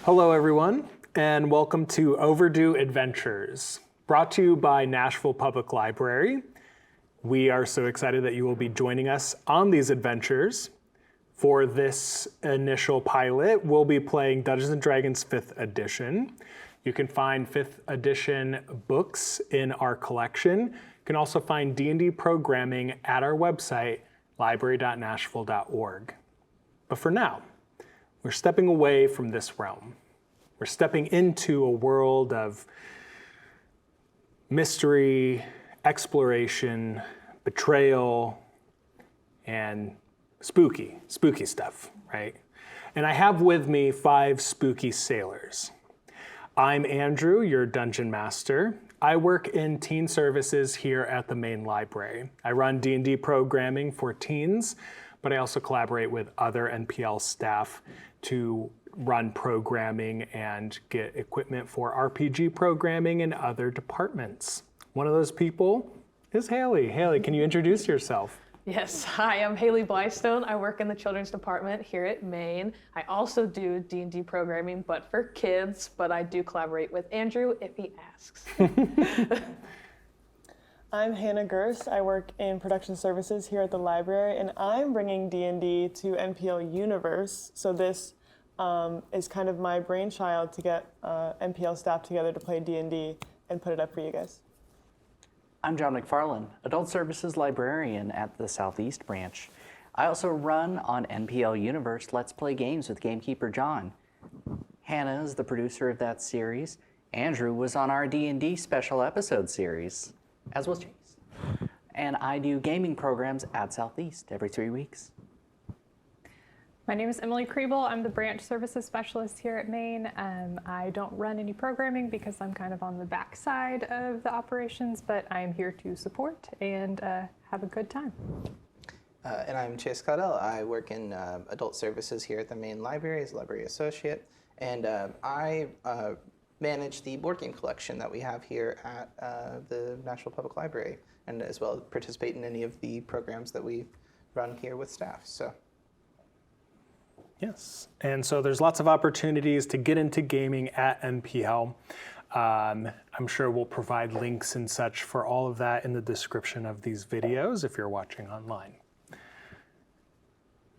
Hello, everyone, and welcome to Overdue Adventures, brought to you by Nashville Public Library. We are so excited that you will be joining us on these adventures. For this initial pilot, we'll be playing Dungeons & Dragons 5th edition. You can find 5th edition books in our collection. You can also find D&D programming at our website, library.nashville.org. But for now, we're stepping away from this realm. We're stepping into a world of mystery, exploration, betrayal, and spooky stuff, right? And I have with me 5 spooky sailors. I'm Andrew, your dungeon master. I work in teen services here at the main library. I run D&D programming for teens, but I also collaborate with other NPL staff to run programming and get equipment for RPG programming in other departments. One of those people is Haley. Haley, can you introduce yourself? Yes, hi, I'm Haley Blystone. I work in the children's department here at Maine. I also do D&D programming, but for kids, but I do collaborate with Andrew if he asks. I'm Hannah Gerst. I work in production services here at the library, and I'm bringing D&D to NPL Universe. So this is kind of my brainchild to get NPL staff together to play D&D and put it up for you guys. I'm John McFarland, Adult Services Librarian at the Southeast Branch. I also run on NPL Universe Let's Play Games with Gamekeeper John. Hannah is the producer of that series. Andrew was on our D&D special episode series, as was Chase. And I do gaming programs at Southeast every 3 weeks. My name is Emily Kriebel. I'm the branch services specialist here at Maine. I don't run any programming because I'm kind of on the back side of the operations, but I'm here to support and have a good time. And I'm Chase Caudell. I work in adult services here at the Maine Library as a library associate, and I manage the board game collection that we have here at the Nashville Public Library, and as well participate in any of the programs that we run here with staff. So. Yes, and so there's lots of opportunities to get into gaming at NPL. I'm sure we'll provide links and such for all of that in the description of these videos if you're watching online.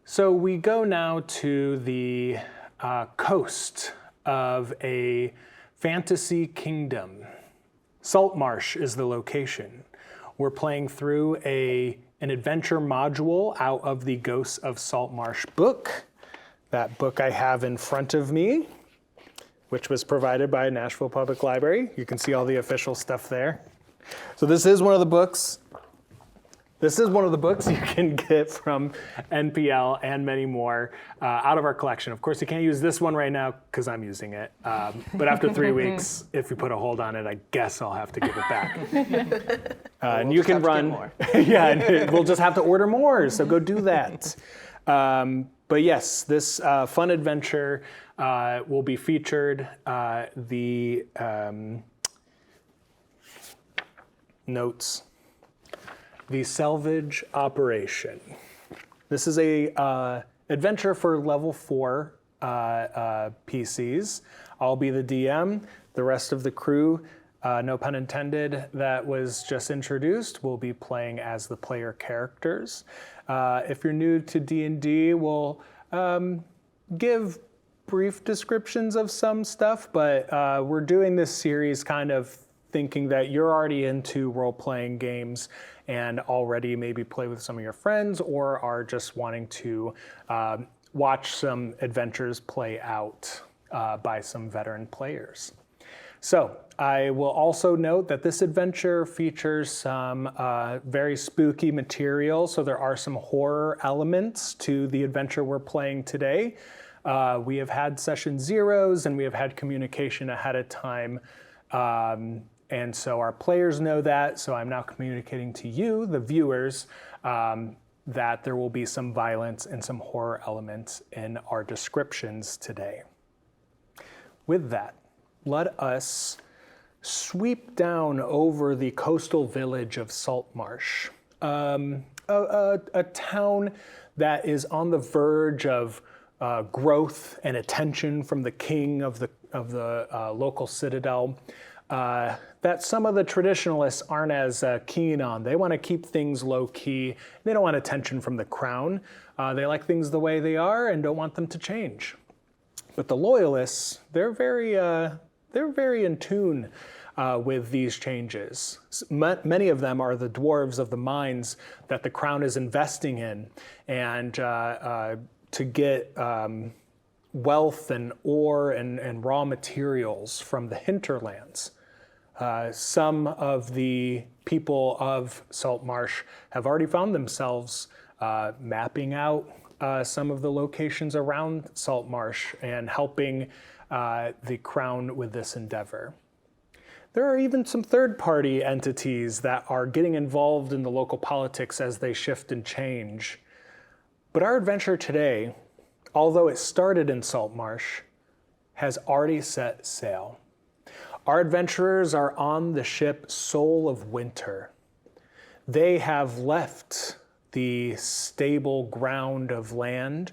So we go now to the coast of a fantasy kingdom. Saltmarsh is the location. We're playing through an adventure module out of the Ghosts of Saltmarsh book. That book I have in front of me, which was provided by Nashville Public Library. You can see all the official stuff there. So this is one of the books. This is one of the books you can get from NPL and many more out of our collection. Of course, you can't use this one right now because I'm using it. But after 3 weeks, if we put a hold on it, I guess I'll have to give it back. And you can run. Yeah, and we'll just have to order more. So go do that. But yes, this fun adventure will be featured. The notes. The Salvage Operation. This is a adventure for level 4 PCs. I'll be the DM. The rest of the crew, no pun intended, that was just introduced, will be playing as the player characters. If you're new to D&D, we'll give brief descriptions of some stuff, but we're doing this series kind of thinking that you're already into role-playing games and already maybe play with some of your friends or are just wanting to watch some adventures play out by some veteran players. So I will also note that this adventure features some very spooky material, so there are some horror elements to the adventure we're playing today. We have had session zeros and we have had communication ahead of time. And so our players know that, so I'm now communicating to you, the viewers, that there will be some violence and some horror elements in our descriptions today. With that, let us sweep down over the coastal village of Saltmarsh, a town that is on the verge of growth and attention from the king of the local citadel that some of the traditionalists aren't as keen on. They want to keep things low key. They don't want attention from the crown. They like things the way they are and don't want them to change. But the loyalists, they're very in tune with these changes. Many of them are the dwarves of the mines that the crown is investing in, and to get wealth and ore and raw materials from the hinterlands. Some of the people of Saltmarsh have already found themselves mapping out some of the locations around Saltmarsh and helping the crown with this endeavor. There are even some third-party entities that are getting involved in the local politics as they shift and change. But our adventure today, although it started in Saltmarsh, has already set sail. Our adventurers are on the ship Soul of Winter. They have left the stable ground of land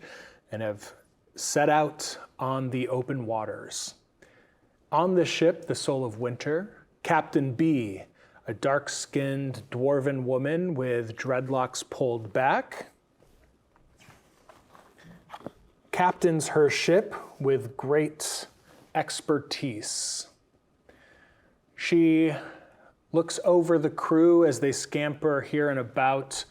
and have set out on the open waters. On the ship, the Soul of Winter, Captain B, a dark-skinned dwarven woman with dreadlocks pulled back, captains her ship with great expertise. She looks over the crew as they scamper here and about,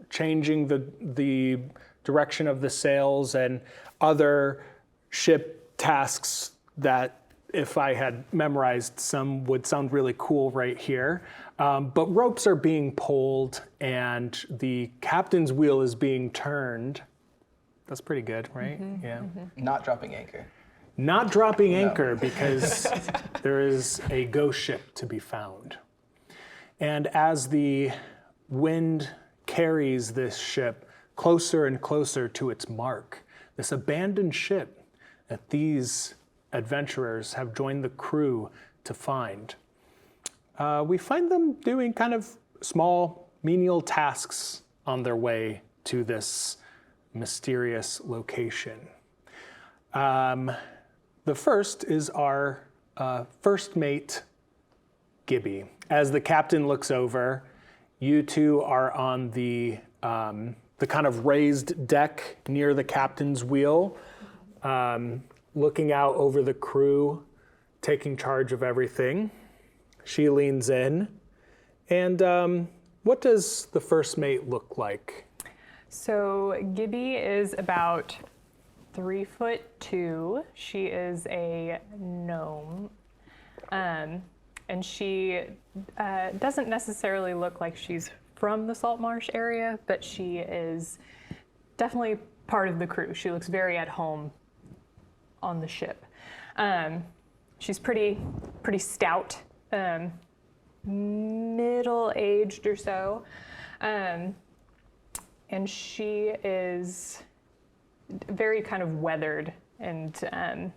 changing the direction of the sails and other ship tasks that, if I had memorized some, would sound really cool right here. But ropes are being pulled and the captain's wheel is being turned. That's pretty good, right? Mm-hmm, yeah. Mm-hmm. Not dropping anchor. Not dropping anchor because there is a ghost ship to be found. And as the wind carries this ship closer and closer to its mark, this abandoned ship that these adventurers have joined the crew to find, we find them doing kind of small, menial tasks on their way to this mysterious location. The first is our first mate, Gibby. As the captain looks over, you two are on the kind of raised deck near the captain's wheel, looking out over the crew, taking charge of everything. She leans in. And what does the first mate look like? So Gibby is about 3'2". She is a gnome. And she doesn't necessarily look like she's from the Saltmarsh area, but she is definitely part of the crew. She looks very at home on the ship. She's pretty stout, middle-aged or so. And she is very kind of weathered and kind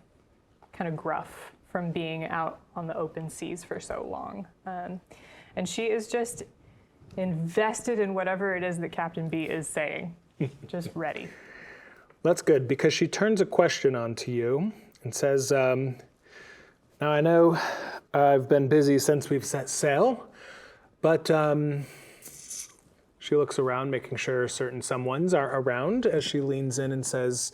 of gruff from being out on the open seas for so long. And she is just invested in whatever it is that Captain B is saying, just ready. That's good, because she turns a question on to you and says, now I know I've been busy since we've set sail, but she looks around, making sure certain someones are around as she leans in and says,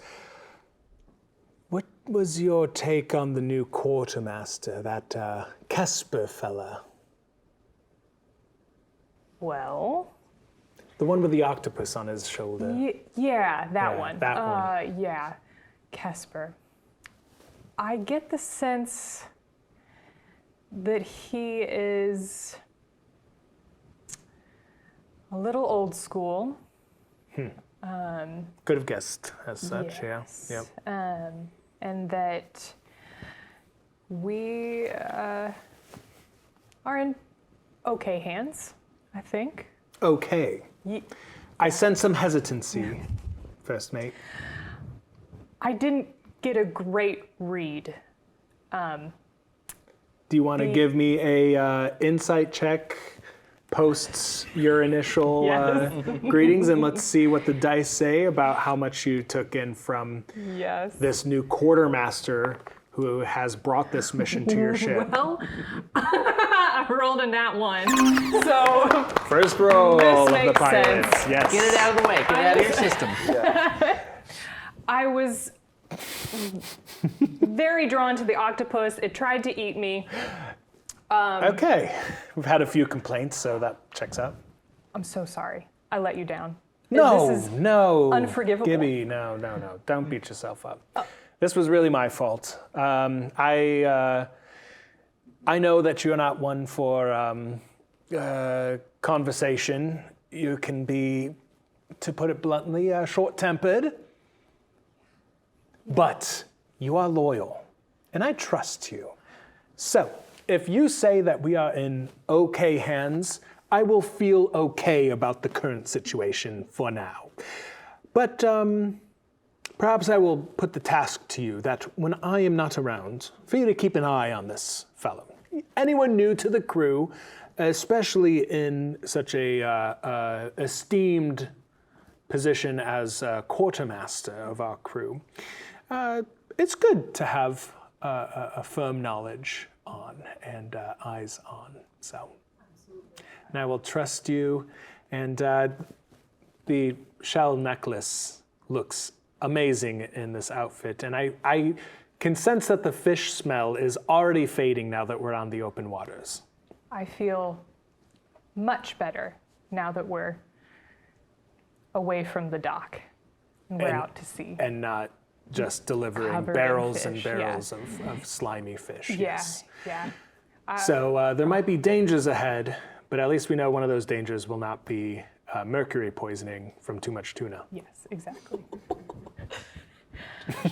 what was your take on the new quartermaster, that Kesper fella? Well, the one with the octopus on his shoulder. Yeah, that one. That one. Yeah, Kesper. I get the sense that he is a little old school. Could have guessed as such, yes. yeah. Yep. And that we are in okay hands, I think. Okay. I sense some hesitancy, first mate. I didn't get a great read. Do you want to give me a insight check posts your initial greetings, and let's see what the dice say about how much you took in from Yes. this new quartermaster who has brought this mission to your ship. Well, I rolled a nat 1. So First roll This of the makes pirates. sense. Yes. Get it out of the way. Get it out of your system. I was very drawn to the octopus. It tried to eat me. Okay. We've had a few complaints, so that checks out. I'm so sorry. I let you down. No, This is no. unforgivable. Gibby, no. Don't beat yourself up. This was really my fault. I know that you're not one for conversation. You can be, to put it bluntly, short-tempered. But you are loyal, and I trust you. So, if you say that we are in okay hands, I will feel okay about the current situation for now. But perhaps I will put the task to you that when I am not around, for you to keep an eye on this fellow. Anyone new to the crew, especially in such a esteemed position as quartermaster of our crew, it's good to have a firm knowledge on and eyes on. So, and I will trust you. And the shell necklace looks amazing in this outfit, and I can sense that the fish smell is already fading now that we're on the open waters. I feel much better now that we're away from the dock and we're And- out to sea. And not just delivering Covered in barrels and fish, barrels of slimy fish. Yeah, Yes. yeah. So there might be dangers ahead, but at least we know one of those dangers will not be mercury poisoning from too much tuna. Yes, exactly.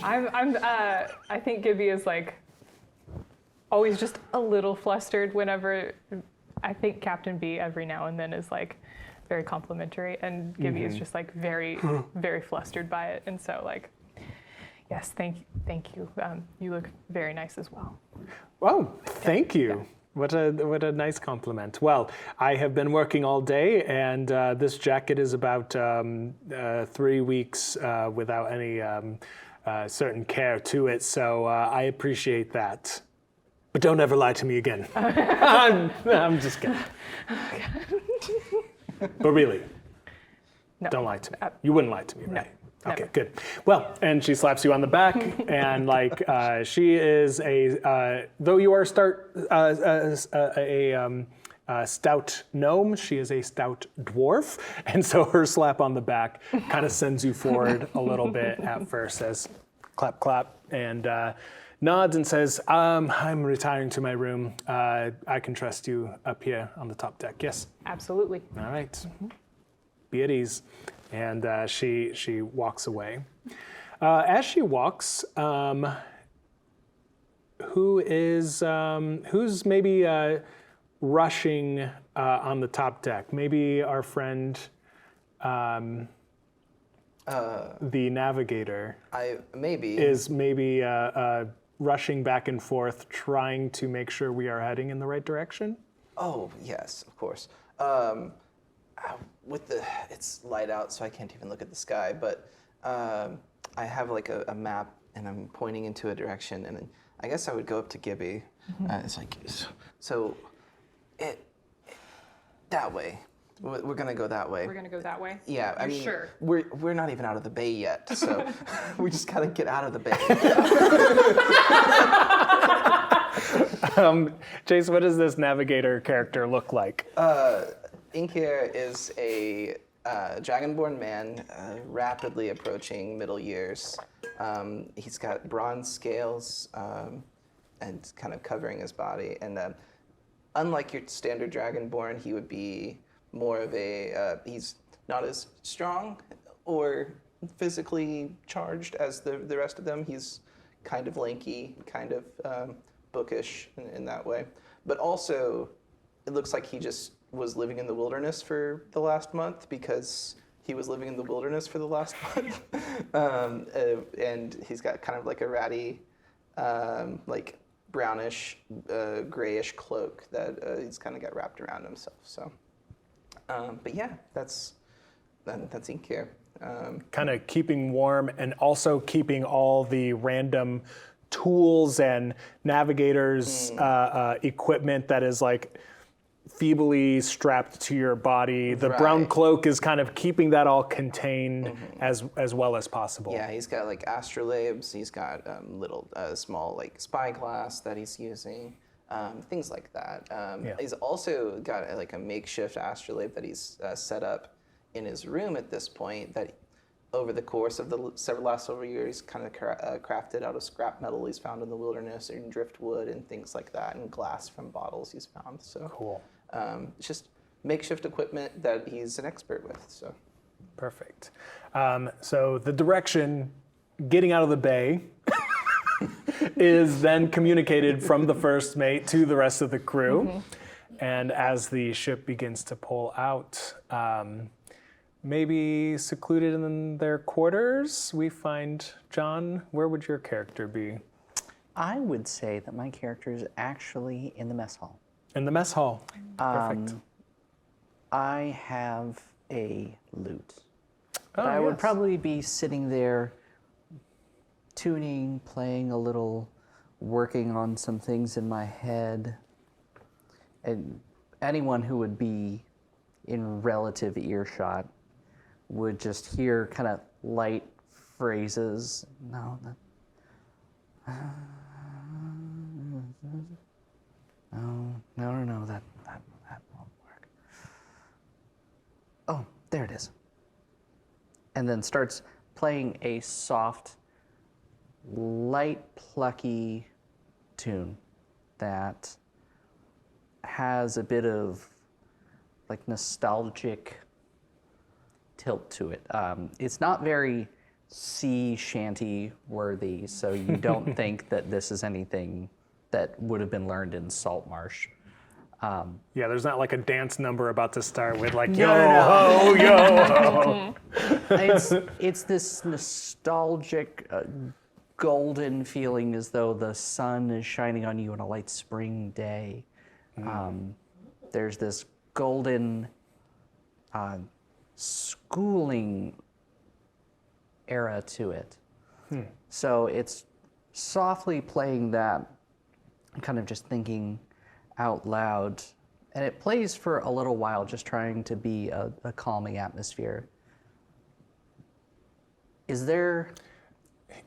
I think Gibby is like always just a little flustered whenever I think Captain B every now and then is like very complimentary, and Gibby is just like very, very flustered by it. And so like, yes, thank you. You look very nice as well. Oh, thank you. What a nice compliment. Well, I have been working all day, and this jacket is about 3 weeks without any certain care to it, so I appreciate that. But don't ever lie to me again. I'm just kidding. But really, No. don't lie to me. You wouldn't lie to me, right? Okay, never. good. Well, and she slaps you on the back, and like she is though you are a stout gnome, she is a stout dwarf, and so her slap on the back kind of sends you forward a little bit at first, says clap, clap, and nods and says, I'm retiring to my room. I can trust you up here on the top deck. Yes? Absolutely. All right. Be at ease. And she walks away. As she walks, who's maybe rushing on the top deck? Maybe our friend, the navigator, is maybe rushing back and forth, trying to make sure we are heading in the right direction. Oh, yes, of course. It's light out, so I can't even look at the sky, but I have like a map, and I'm pointing into a direction, and then I guess I would go up to Gibby. It's like, so that way. We're gonna go that way. We're gonna go that way. Yeah, I You're mean, sure? we're not even out of the bay yet, so we just gotta get out of the bay. Chase, what does this navigator character look like? Inkir is a dragonborn man, rapidly approaching middle years. He's got bronze scales and kind of covering his body. And unlike your standard dragonborn, he would be more of he's not as strong or physically charged as the rest of them. He's kind of lanky, kind of bookish in that way. But also, it looks like he just was living in the wilderness for the last month because he was living in the wilderness for the last month. And he's got kind of like a ratty, like brownish, grayish cloak that he's kind of got wrapped around himself. So But yeah, that's Ink here. Kind of keeping warm and also keeping all the random tools and navigators equipment that is like feebly strapped to your body. The brown Right. cloak is kind of keeping that all contained as well as possible. Yeah, he's got like astrolabes. He's got little small like spyglass that he's using, things like that. Yeah. He's also got like a makeshift astrolabe that he's set up in his room at this point. That over the course of the last several years, kind of crafted out of scrap metal he's found in the wilderness, and driftwood and things like that, and glass from bottles he's found. So Cool. it's just makeshift equipment that he's an expert with. So. Perfect. So the direction getting out of the bay is then communicated from the first mate to the rest of the crew. And as the ship begins to pull out, maybe secluded in their quarters, we find John. Where would your character be? I would say that my character is actually in the mess hall. In the mess hall. Perfect. I have a lute. But Oh, I would yes. probably be sitting there tuning, playing a little, working on some things in my head. And anyone who would be in relative earshot would just hear kind of light phrases. No, that won't work. Oh, there it is. And then starts playing a soft, light, plucky tune that has a bit of like nostalgic tilt to it. It's not very sea shanty worthy, so you don't think that this is anything that would have been learned in Saltmarsh. Yeah, there's not like a dance number about to start with like, No, yo no, ho, yo ho. It's this nostalgic, golden feeling as though the sun is shining on you on a light spring day. There's this golden schooling era to it. So it's softly playing that, kind of just thinking out loud. And it plays for a little while, just trying to be a calming atmosphere. Is there...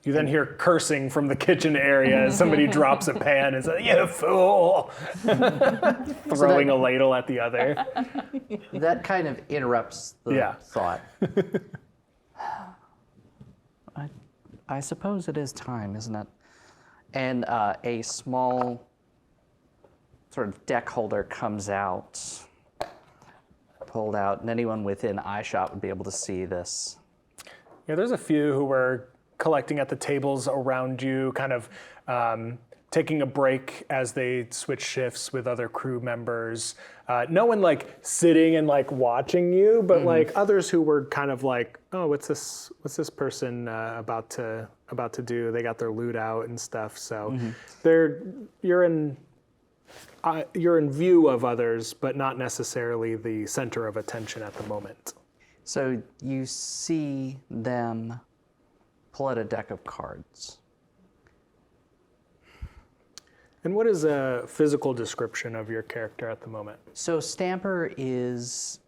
You then hear cursing from the kitchen area as somebody drops a pan and says, "You fool!" Throwing a ladle at the other. That kind of interrupts the Yeah. thought. I suppose it is time, isn't it? And a small sort of deck holder comes out, pulled out, and anyone within eyeshot would be able to see this. Yeah, there's a few who were collecting at the tables around you, kind of taking a break as they switch shifts with other crew members. No one like sitting and like watching you, but like others who were kind of like, oh, what's this person about to do? They got their loot out and stuff. So you're in view of others, but not necessarily the center of attention at the moment. So you see them pull out a deck of cards. And what is a physical description of your character at the moment? So Stamper is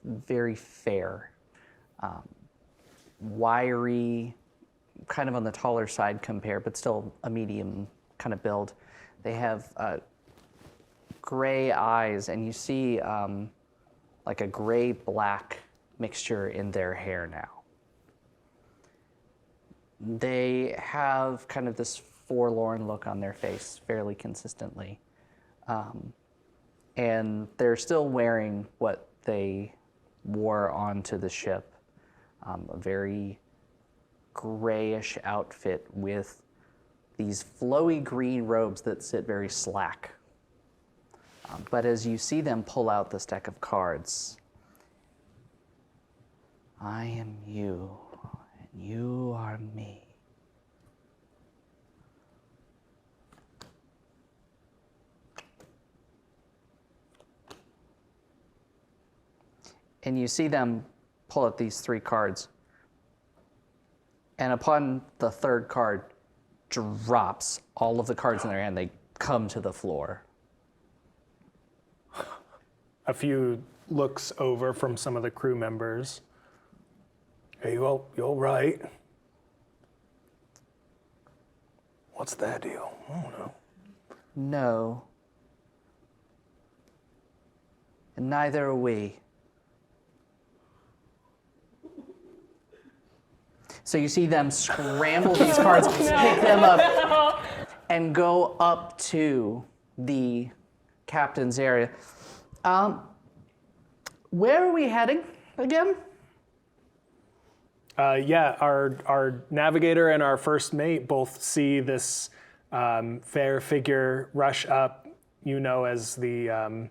very fair, wiry, kind of on the taller side compared, but still a medium kind of build. They have gray eyes, and you see like a gray-black mixture in their hair now. They have kind of this forlorn look on their face fairly consistently. And they're still wearing what they wore onto the ship, a very grayish outfit with these flowy green robes that sit very slack. But as you see them pull out this deck of cards, I am you, and you are me. and you see them pull out these 3 cards. And upon the 3rd card drops, all of the cards in their hand, they come to the floor. A few looks over from some of the crew members. Hey, you all right? What's that deal? I don't know. No. And neither are we. So you see them scramble these cards, pick them up, and go up to the captain's area. Where are we heading again? Yeah, our navigator and our first mate both see this fair figure rush up, as the,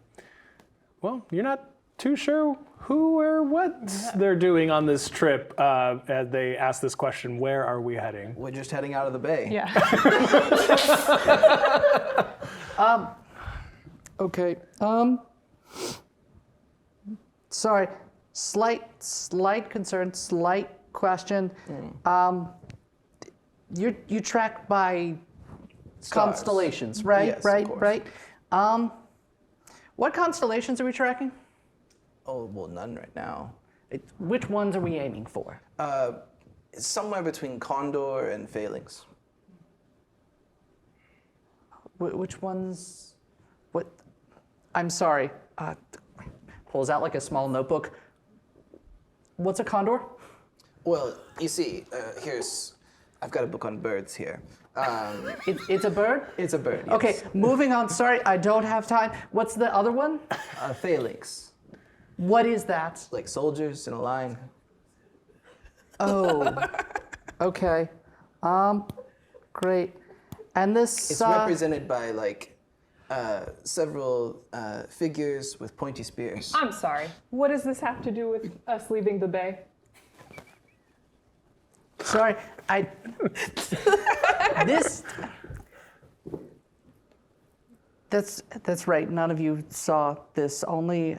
well, you're not too sure who or what they're doing on this trip. As they ask this question, where are we heading? We're just heading out of the bay. Yeah. Okay. Sorry. Slight concern, slight question. You track by Stars. constellations, right? Yes, of right, course. right. What constellations are we tracking? Oh, well, none right now. Which ones are we aiming for? It's somewhere between Condor and Phalanx. Which ones? What? I'm sorry. Pulls out like a small notebook. What's a condor? Well, you see, I've got a book on birds here. It's a bird? It's a bird, yes. Okay, moving on. Sorry, I don't have time. What's the other one? Phalanx. What is that? Like soldiers in a line. Oh, okay. Great. And this. It's represented by several figures with pointy spears. I'm sorry. What does this have to do with us leaving the bay? Sorry, this. That's right. None of you saw this. Only.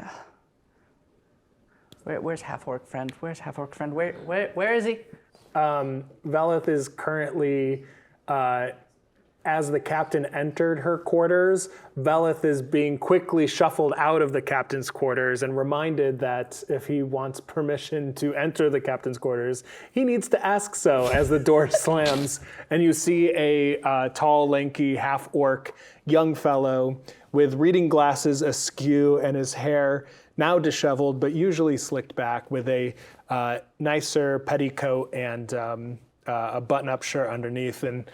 Where's Half-Orc Friend? Where's Half-Orc Friend? Where is he? Velith is currently, as the captain entered her quarters, Velith is being quickly shuffled out of the captain's quarters and reminded that if he wants permission to enter the captain's quarters, he needs to ask so as the door slams. And you see a tall, lanky, half-orc young fellow with reading glasses askew and his hair now disheveled, but usually slicked back, with a nicer petticoat and a button-up shirt underneath, and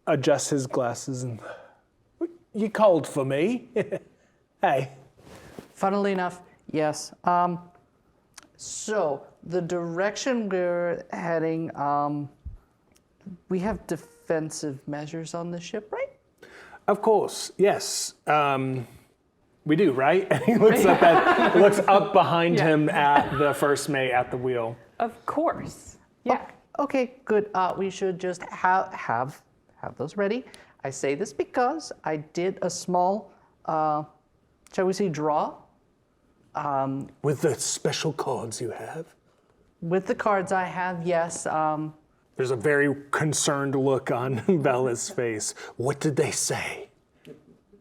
adjusts his glasses and, you called for me? Hey. Funnily enough, yes. So the direction we're heading, we have defensive measures on the ship, right? Of course, yes. We do, right? And he looks up behind him at the first mate at the wheel. Of course. Yeah. Okay, good. We should just have those ready. I say this because I did a small, shall we say, draw. With the special cards you have? With the cards I have, yes. There's a very concerned look on Bella's face. What did they say?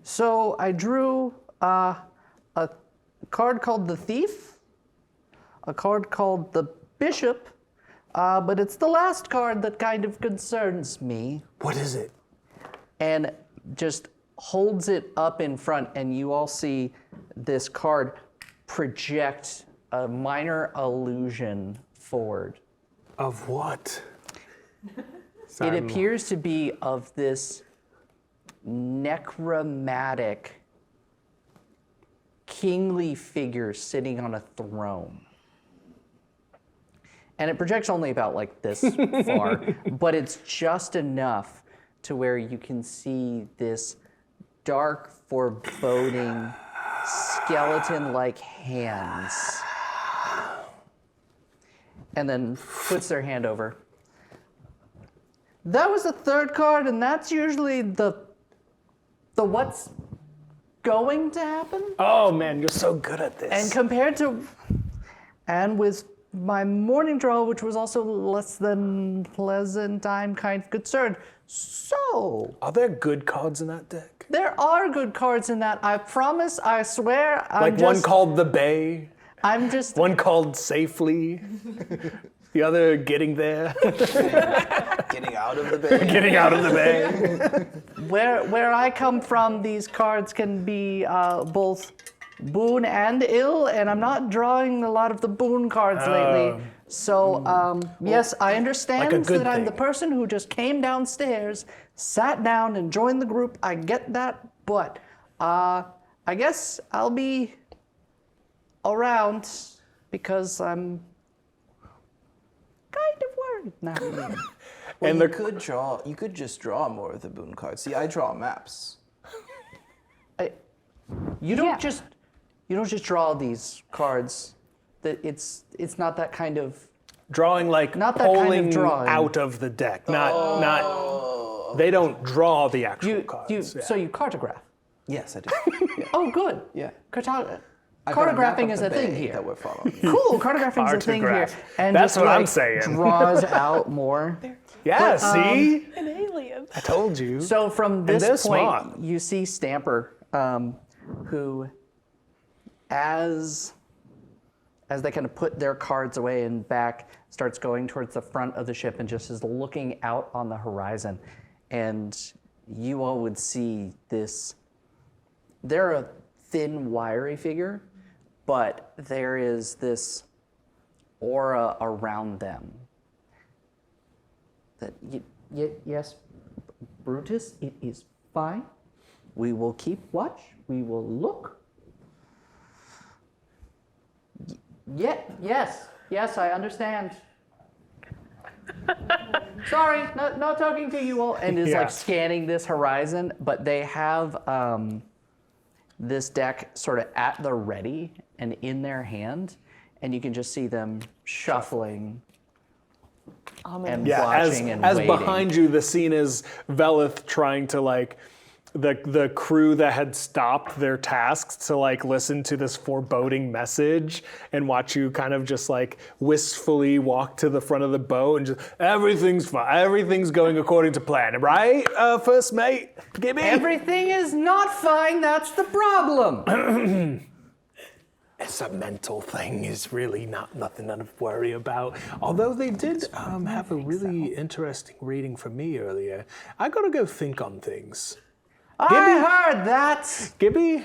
So I drew a card called the Thief, a card called the Bishop, but it's the last card that kind of concerns me. What is it? And just holds it up in front, and you all see this card project a minor illusion forward. Of what? It appears to be of this necromantic kingly figure sitting on a throne. And it projects only about like this far, but it's just enough to where you can see this dark, foreboding, skeleton-like hands. And then puts their hand over. That was the third card, and that's usually the what's going to happen. Oh man, you're so good at this. And compared to And with my morning draw, which was also less than pleasant, I'm kind of concerned. So, Are there good cards in that deck? there are good cards in that. I promise, I swear. Like one called the Bay, I'm just. one called Safely, the other Getting There, Getting out of the bay. Getting Out of the Bay. Where I come from, these cards can be both boon and ill, and I'm not drawing a lot of the boon cards lately. So, yes, I understand like a good that I'm the thing. person who just came downstairs, sat down, and joined the group. I get that, but I guess I'll be around because I'm kind of worried now. Well, And you the- you could just draw more of the boon cards. See, I draw maps. You don't just draw these cards. That it's not that kind of. Drawing like Not that kind of pulling drawing. out of the deck, not. They don't draw the actual cards. yeah. So you cartograph. Yes, I do. Yeah. Oh, good. Yeah. Cartographing I've got a map Cartographing of is the a thing bay here. that we're following. Cool. Cartographing is a thing here, Cartograph. and That's just what I'm like saying. draws out more. Yeah, see? An alien. I told you. So from they're this point, smart. you see Stamper, who, as they kind of put their cards away and back, starts going towards the front of the ship and just is looking out on the horizon. And you all would see this. They're a thin, wiry figure, but there is this aura around them. That yes, Brutus, it is fine. We will keep watch. We will look. Yes, I understand. Sorry, not talking to you all. And is Yeah. like scanning this horizon, but they have this deck sort of at the ready and in their hand, and you can just see them shuffling and Yeah, watching and as waiting. behind you, the scene is Velith trying to like the crew that had stopped their tasks to like listen to this foreboding message and watch you kind of just like wistfully walk to the front of the boat and just everything's fine, everything's going according to plan, right? First mate, Gibby. Everything is not fine. That's the problem. It's a mental thing. It's really nothing to worry about. Although they did have a really interesting reading from me earlier. I gotta go think on things. I heard that. Gibby,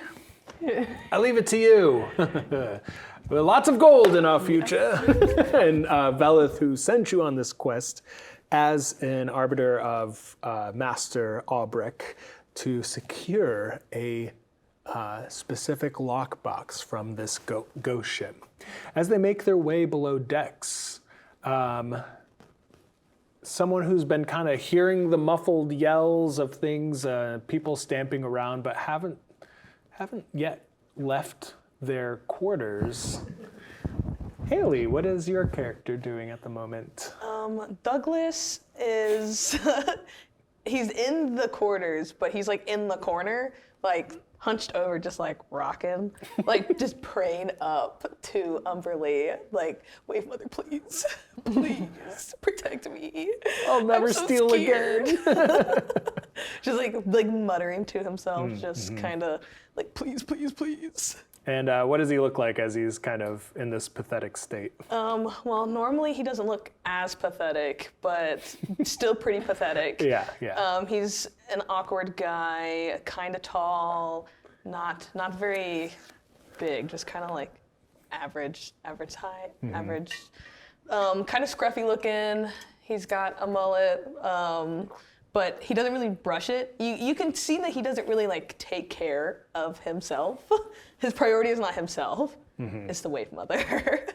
I leave it to you. Well, lots of gold in our future. And Velith, who sent you on this quest as an arbiter of Master Aubric to secure a specific lockbox from this ghost ship. As they make their way below decks, someone who's been kind of hearing the muffled yells of things, people stamping around, but haven't yet left their quarters. Haley, what is your character doing at the moment? Douglas is he's in the quarters, but he's like in the corner, like hunched over, just like rocking, like just praying up to Umberlee, like, Wave Mother, please, please protect me. I'll never I'm so steal scared." again. Just like muttering to himself, just kind of like, please, please, please. And what does he look like as he's kind of in this pathetic state? Well, normally he doesn't look as pathetic, but still pretty pathetic. Yeah. He's an awkward guy, kind of tall, not very big, just kind of like average height, average. Kind of scruffy looking. He's got a mullet, but he doesn't really brush it. You can see that he doesn't really like take care of himself. His priority is not himself. It's the Wave Mother.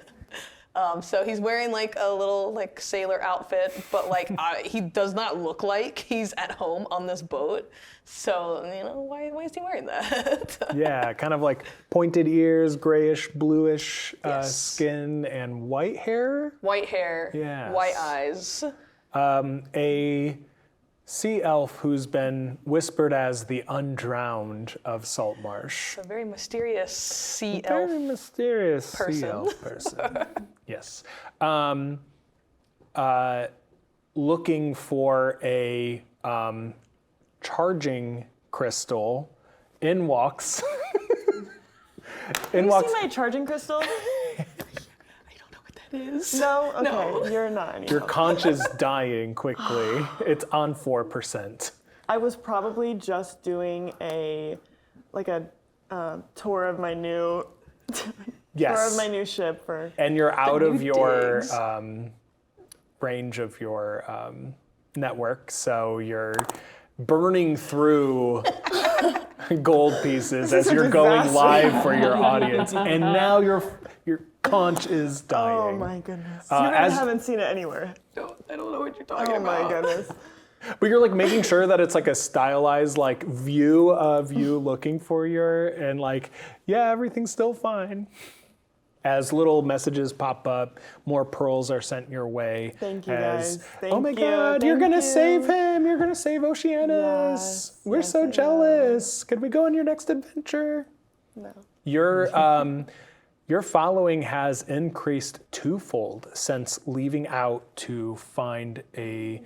So he's wearing like a little like sailor outfit, but like he does not look like he's at home on this boat. So why is he wearing that? Yeah, kind of like pointed ears, grayish, bluish Yes. skin, and white hair. White hair, Yes. white eyes. A sea elf who's been whispered as the undrowned of Saltmarsh. A very mysterious sea Very elf. mysterious sea person. elf person. Yes. Looking for a charging crystal. In walks. You see my charging crystal? I don't know what that is. No? Okay, No. you're not anymore. Your conch is dying quickly. It's on 4%. I was probably just doing a tour of my new Yes. tour of my new ship for. And you're out of new your digs. range of your network, so you're burning through gold pieces as is a you're going disaster. live for your audience, and now your conch is dying. Oh my goodness! You guys as- haven't seen it anywhere. I don't know what you're talking Oh about. my goodness! But you're like making sure that it's like a stylized like view of you looking for your and like yeah, everything's still fine. As little messages pop up, more pearls are sent your way. Thank you, as, guys. oh my Thank you. God, you're Thank gonna you." save him. You're gonna save Oceanus. Yes, We're yes, so I am. jealous. Could we go on your next adventure? No. Your following has increased twofold since leaving out to find a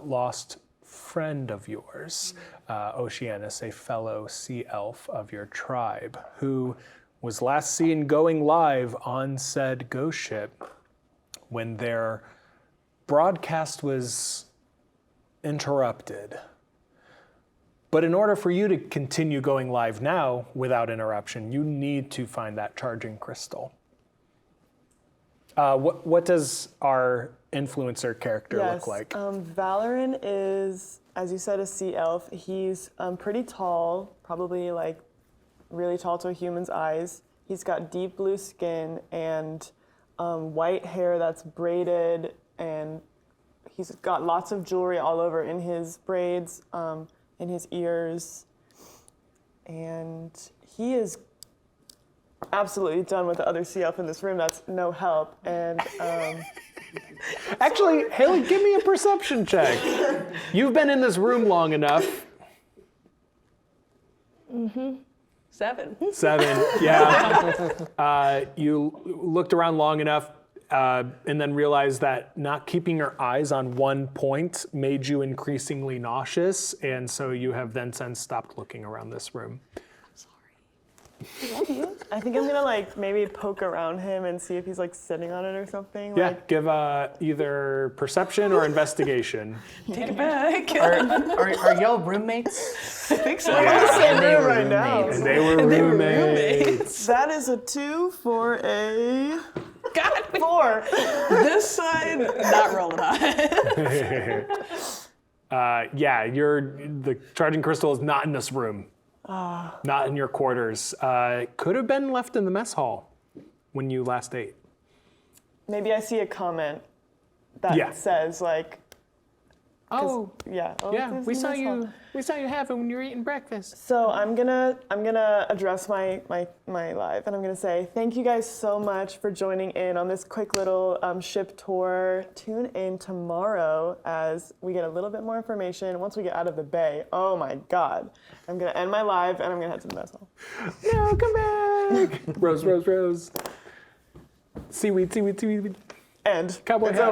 lost friend of yours, Oceanus, a fellow sea elf of your tribe, who was last seen going live on said ghost ship when their broadcast was interrupted. But in order for you to continue going live now without interruption, you need to find that charging crystal. What does our influencer character look like? Valoran is, as you said, a sea elf. He's pretty tall, probably like really tall to a human's eyes. He's got deep blue skin and white hair that's braided, and he's got lots of jewelry all over in his braids, in his ears, and he is absolutely done with the other sea elf in this room. That's no help, and Actually, Haley, give me a perception check. You've been in this room long enough. 7. 7, yeah. You looked around long enough and then realized that not keeping your eyes on one point made you increasingly nauseous, and so you have then since stopped looking around this room. I think I'm gonna like maybe poke around him and see if he's like sitting on it or something. Yeah, Like, give either perception or investigation. Take it back. Are y'all roommates? I think so. we're in the same they room were right now. roommates. And they were roommates. That is a 2 for a God, 4. this side, not rolling high. Yeah, the charging crystal is not in this room. Not in your quarters. Could have been left in the mess hall when you last ate. Maybe I see a comment that Yeah. says like, Oh, yeah. Oh, yeah, it's we in saw this you. hall. We saw you have it when you were eating breakfast. So I'm gonna address my live, and I'm gonna say thank you guys so much for joining in on this quick little ship tour. Tune in tomorrow as we get a little bit more information once we get out of the bay. Oh my God! I'm gonna end my live and I'm gonna head to the mess hall. No, come back. Rose, rose, rose. Seaweed, seaweed, seaweed. And Cowboy it's hat.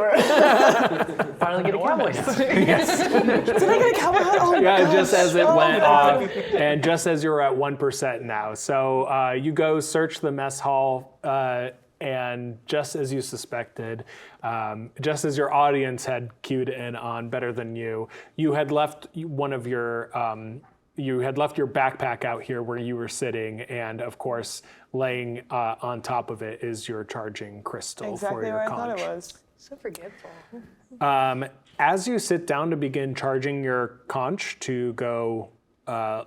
over. Finally get a cowboy hat. Did I get a cowboy hat? Oh my Yeah, gosh. just as it Oh, went God. off, and just as you're at 1% now. So you go search the mess hall, and just as you suspected, just as your audience had cued in on Better Than You, you had left one of your you had left your backpack out here where you were sitting, and of course, laying on top of it is your charging crystal for Exactly your where I conch. thought it was. So forgetful. As you sit down to begin charging your conch to go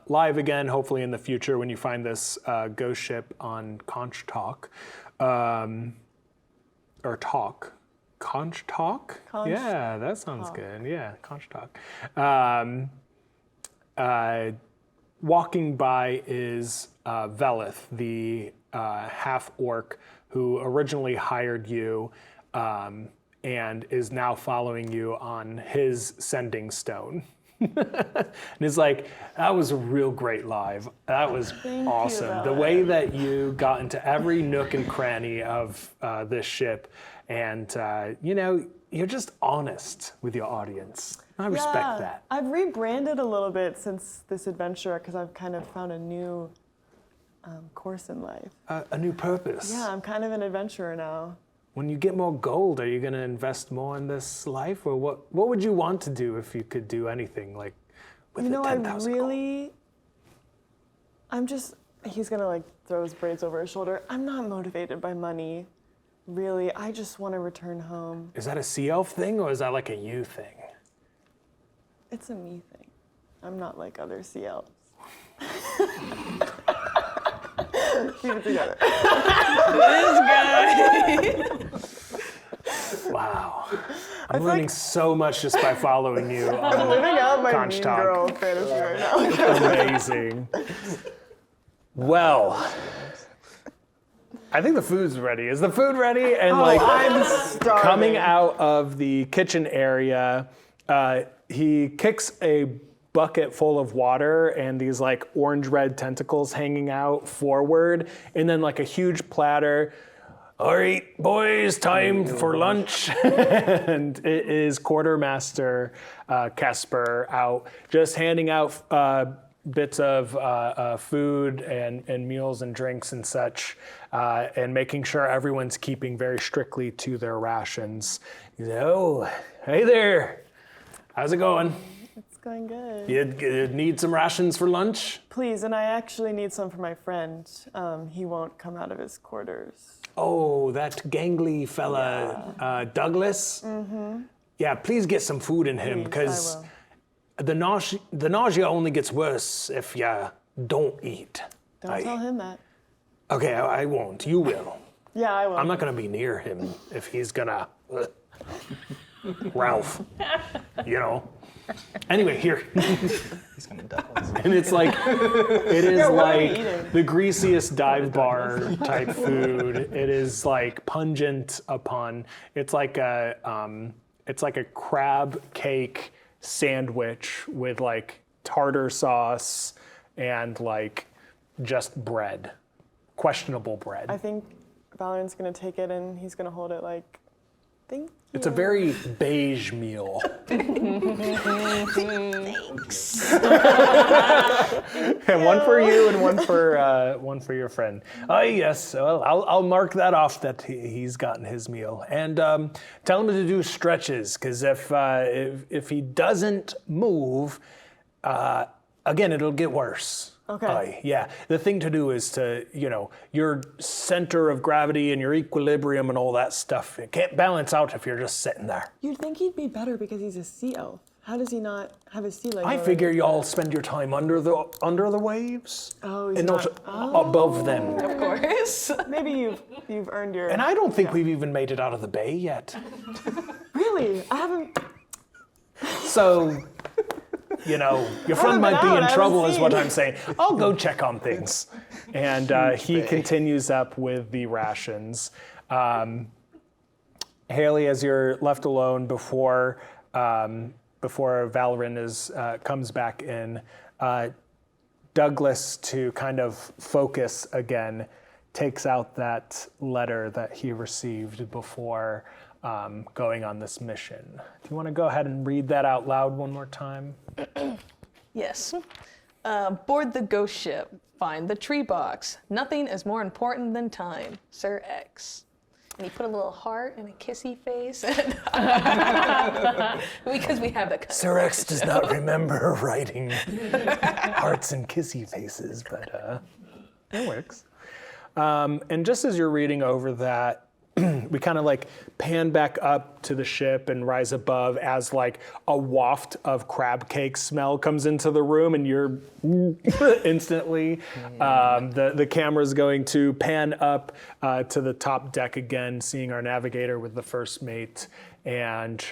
live again, hopefully in the future when you find this ghost ship on Conch Talk, or Talk. Conch Talk? Conch Yeah, that sounds good. Yeah, Conch Talk. Walking by is Velith, the half-orc who originally hired you and is now following you on his sending stone. And he's like, that was a real great live. That was awesome. The way that you got into every nook and cranny of this ship, and you're just honest with your audience. I respect that. I've rebranded a little bit since this adventure because I've kind of found a new course in life. A new purpose. Yeah, I'm kind of an adventurer now. When you get more gold, are you going to invest more in this life, or what would you want to do if you could do anything like with the 10,000 gold? He's gonna like throw his braids over his shoulder. I'm not motivated by money, really. I just want to return home. Is that a sea elf thing, or is that like a you thing? It's a me thing. I'm not like other sea elves. Keep it together. This guy. Wow. I'm learning so much just by following you on Living out my Conch mean Talk. girl fantasy right now. Amazing. Well, I think the food's ready. Is the food ready? And I'm starving. coming out of the kitchen area, he kicks a bucket full of water and these like orange red tentacles hanging out forward, and then like a huge platter. All right, boys, time for lunch. And it is Quartermaster Casper out, just handing out bits of food and meals and drinks and such, and making sure everyone's keeping very strictly to their rations. He's like, oh, hey there. How's it going? It's going good. You need some rations for lunch? Please, and I actually need some for my friend. He won't come out of his quarters. Oh, that gangly fella, Douglas? Mm-hmm. Yeah, please get some food in him, Please, because I will. the nausea only gets worse if you don't eat. Don't tell him that. Okay, I won't. You will. Yeah, I will. I'm not gonna be near him if he's gonna... Ralph, Anyway, here. He's gonna Douglas. And it's like, it is what are we like eating? the greasiest dive bar type food. It is like pungent upon, it's like a crab cake sandwich with like tartar sauce and like just bread, questionable bread. I think Valerian's gonna take it and he's gonna hold it like, thank you. It's a very beige meal. Thanks. And one for you and one for your friend. Oh yes, well, I'll mark that off that he's gotten his meal. And tell him to do stretches, because if he doesn't move, again it'll get worse. Okay. Yeah, the thing to do is to, your center of gravity and your equilibrium and all that stuff, it can't balance out if you're just sitting there. You'd think he'd be better because he's a sea elf. How does he not have his sea legs? I already? figure y'all spend your time under the waves Oh, he's and not not- above them. Of course. Maybe you've earned your. And I don't think we've even made it out of the bay yet. Really, I haven't. So, your friend might be been out, I in haven't trouble is what seen. I'm saying. I'll go check on things. And he continues up with the rations. Haley, as you're left alone before Valorin comes back in, Douglas, to kind of focus again, takes out that letter that he received before going on this mission. Do you want to go ahead and read that out loud one more time? Yes. Board the ghost ship. Find the tree box. Nothing is more important than time. Sir X. And he put a little heart and a kissy face. Because we have that kind Sir of X does not remember writing hearts and kissy faces, but it works. And just as you're reading over that, we kind of like pan back up to the ship and rise above as like a waft of crab cake smell comes into the room, and you're instantly, the camera's going to pan up to the top deck again, seeing our navigator with the first mate and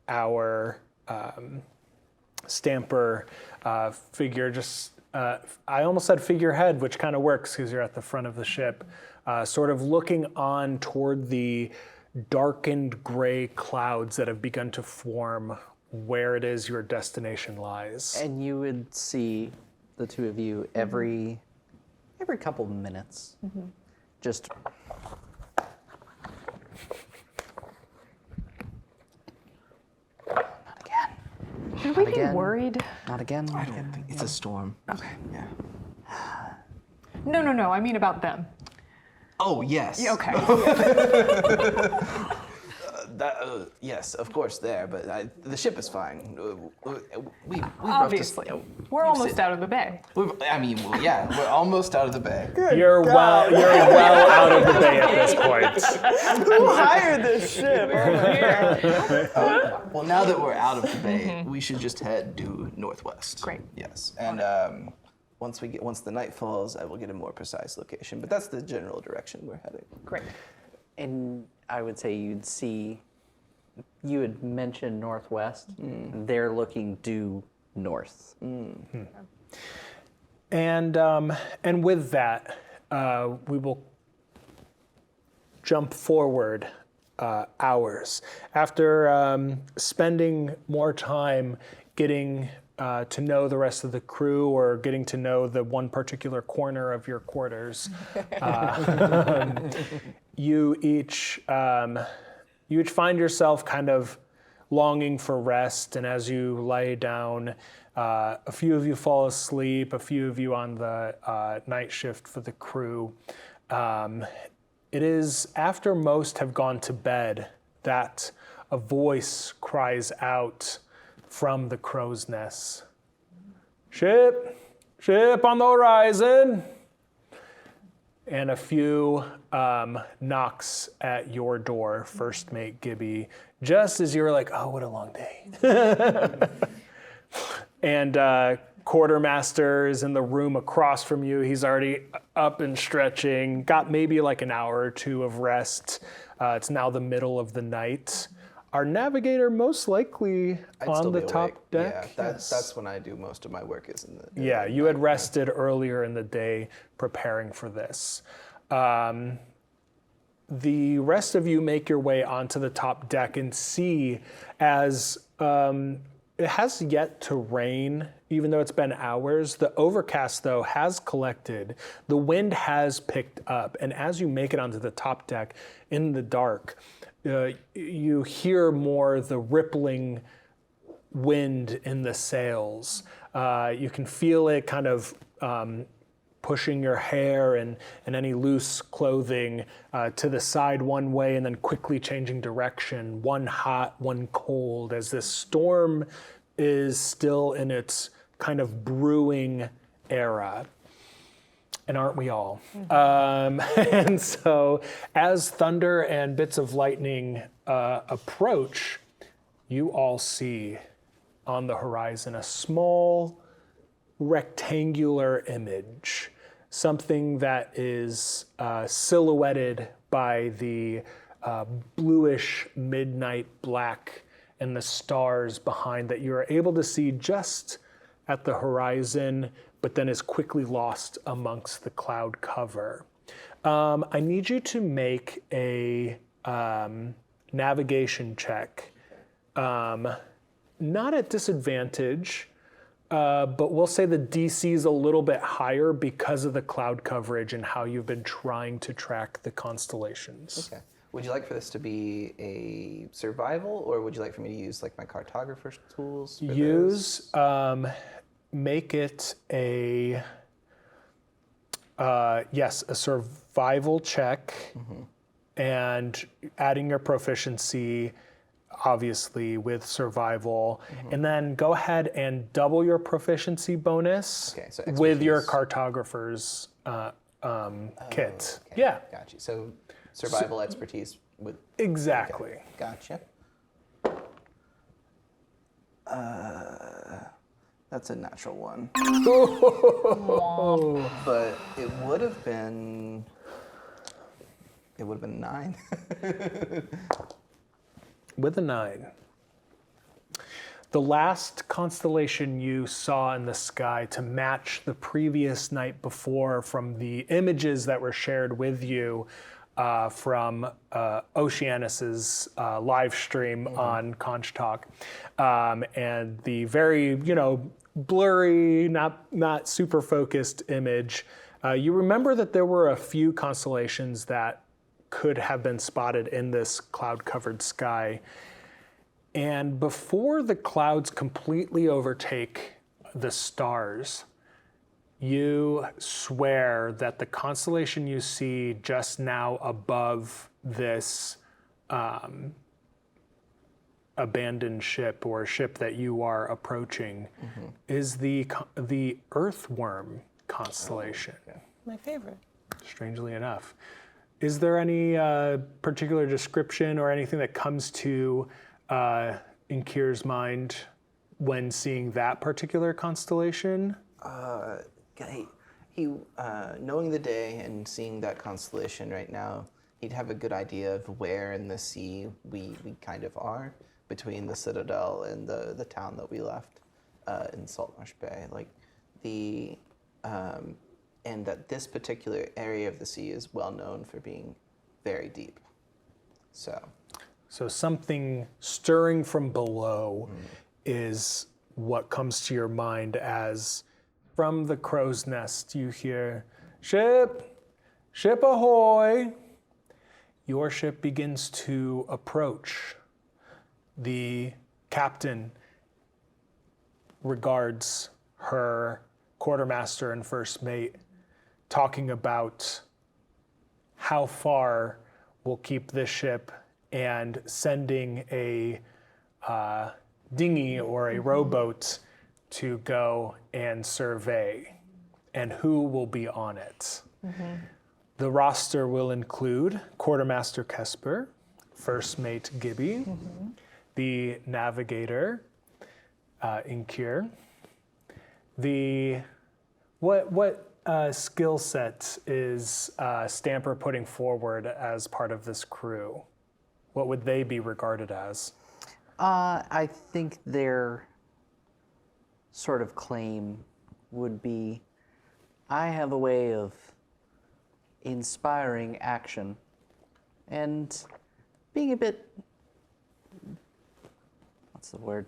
our Stamper figure, just, I almost said figurehead, which kind of works because you're at the front of the ship, sort of looking on toward the darkened gray clouds that have begun to form where it is your destination lies. And you would see the two of you every couple of minutes. Just Should we be again. worried? not again. I don't think it's a storm. Okay. Yeah. No, no, no. I mean about them. Oh yes. Okay. Yes, of course there, but the ship is fine. We Obviously. We're almost out of the bay. We're almost out of the bay. You're well out of the bay at this point. Who hired this ship? Oh my God. Well, now that we're out of the bay, we should just head due northwest. Great. Yes, and once the night falls, I will get a more precise location. But that's the general direction we're heading. Great. And I would say you had mentioned northwest. They're looking due north. And with that, we will jump forward hours. After spending more time getting to know the rest of the crew or getting to know the one particular corner of your quarters, you each find yourself kind of longing for rest, and as you lie down, a few of you fall asleep, a few of you on the night shift for the crew. It is after most have gone to bed that a voice cries out from the crow's nest. Ship on the horizon. And a few knocks at your door, first mate Gibby, just as you were like, oh, what a long day. And quartermaster is in the room across from you. He's already up and stretching, got maybe like an hour or two of rest. It's now the middle of the night. Our navigator most likely I'd on still the be top awake. deck. Yeah, Yes. that's when I do most of my work. Is in the Yeah, you had rested earlier in the day preparing for this. The rest of you make your way onto the top deck and see as it has yet to rain, even though it's been hours. The overcast, though, has collected. The wind has picked up. And as you make it onto the top deck in the dark, you hear more the rippling wind in the sails. You can feel it kind of pushing your hair and any loose clothing to the side one way and then quickly changing direction, one hot, one cold, as this storm is still in its kind of brewing era. And aren't we all? And so as thunder and bits of lightning approach, you all see on the horizon a small rectangular image, something that is silhouetted by the bluish midnight black and the stars behind that you are able to see just at the horizon, but then is quickly lost amongst the cloud cover. I need you to make a navigation check, not at disadvantage, but we'll say the DC is a little bit higher because of the cloud coverage and how you've been trying to track the constellations. Okay. Would you like for this to be a survival, or would you like for me to use like my cartographer's tools? For Use, make it a, yes, a survival check, and adding your proficiency, obviously, with survival, and then go ahead and double your proficiency bonus Okay, so with your expertise. cartographer's kit. Okay, Yeah, Gotcha. So survival expertise with. exactly. Gotcha. That's a natural one. But it would have been. It would have been 9. With a 9. The last constellation you saw in the sky to match the previous night before from the images that were shared with you from Oceanus's live stream on Conch Talk, and the very blurry, not super focused image. You remember that there were a few constellations that could have been spotted in this cloud-covered sky, and before the clouds completely overtake the stars, you swear that the constellation you see just now above this abandoned ship or ship that you are approaching is the Earthworm constellation. My favorite. Strangely enough. Is there any particular description or anything that comes to Inkir's mind when seeing that particular constellation? He knowing the day and seeing that constellation right now, he'd have a good idea of where in the sea we kind of are between the Citadel and the town that we left in Saltmarsh Bay. Like and that this particular area of the sea is well known for being very deep. So something stirring from below is what comes to your mind as from the crow's nest you hear, "Ship, ship ahoy." Your ship begins to approach. The captain regards her quartermaster and first mate, talking about how far will keep this ship and sending a dinghy or a rowboat to go and survey, and who will be on it. The roster will include Quartermaster Kesper, First Mate Gibby, the Navigator, Inkir. What skill set is Stamper putting forward as part of this crew? What would they be regarded as? I think their sort of claim would be, I have a way of inspiring action and being a bit, what's the word?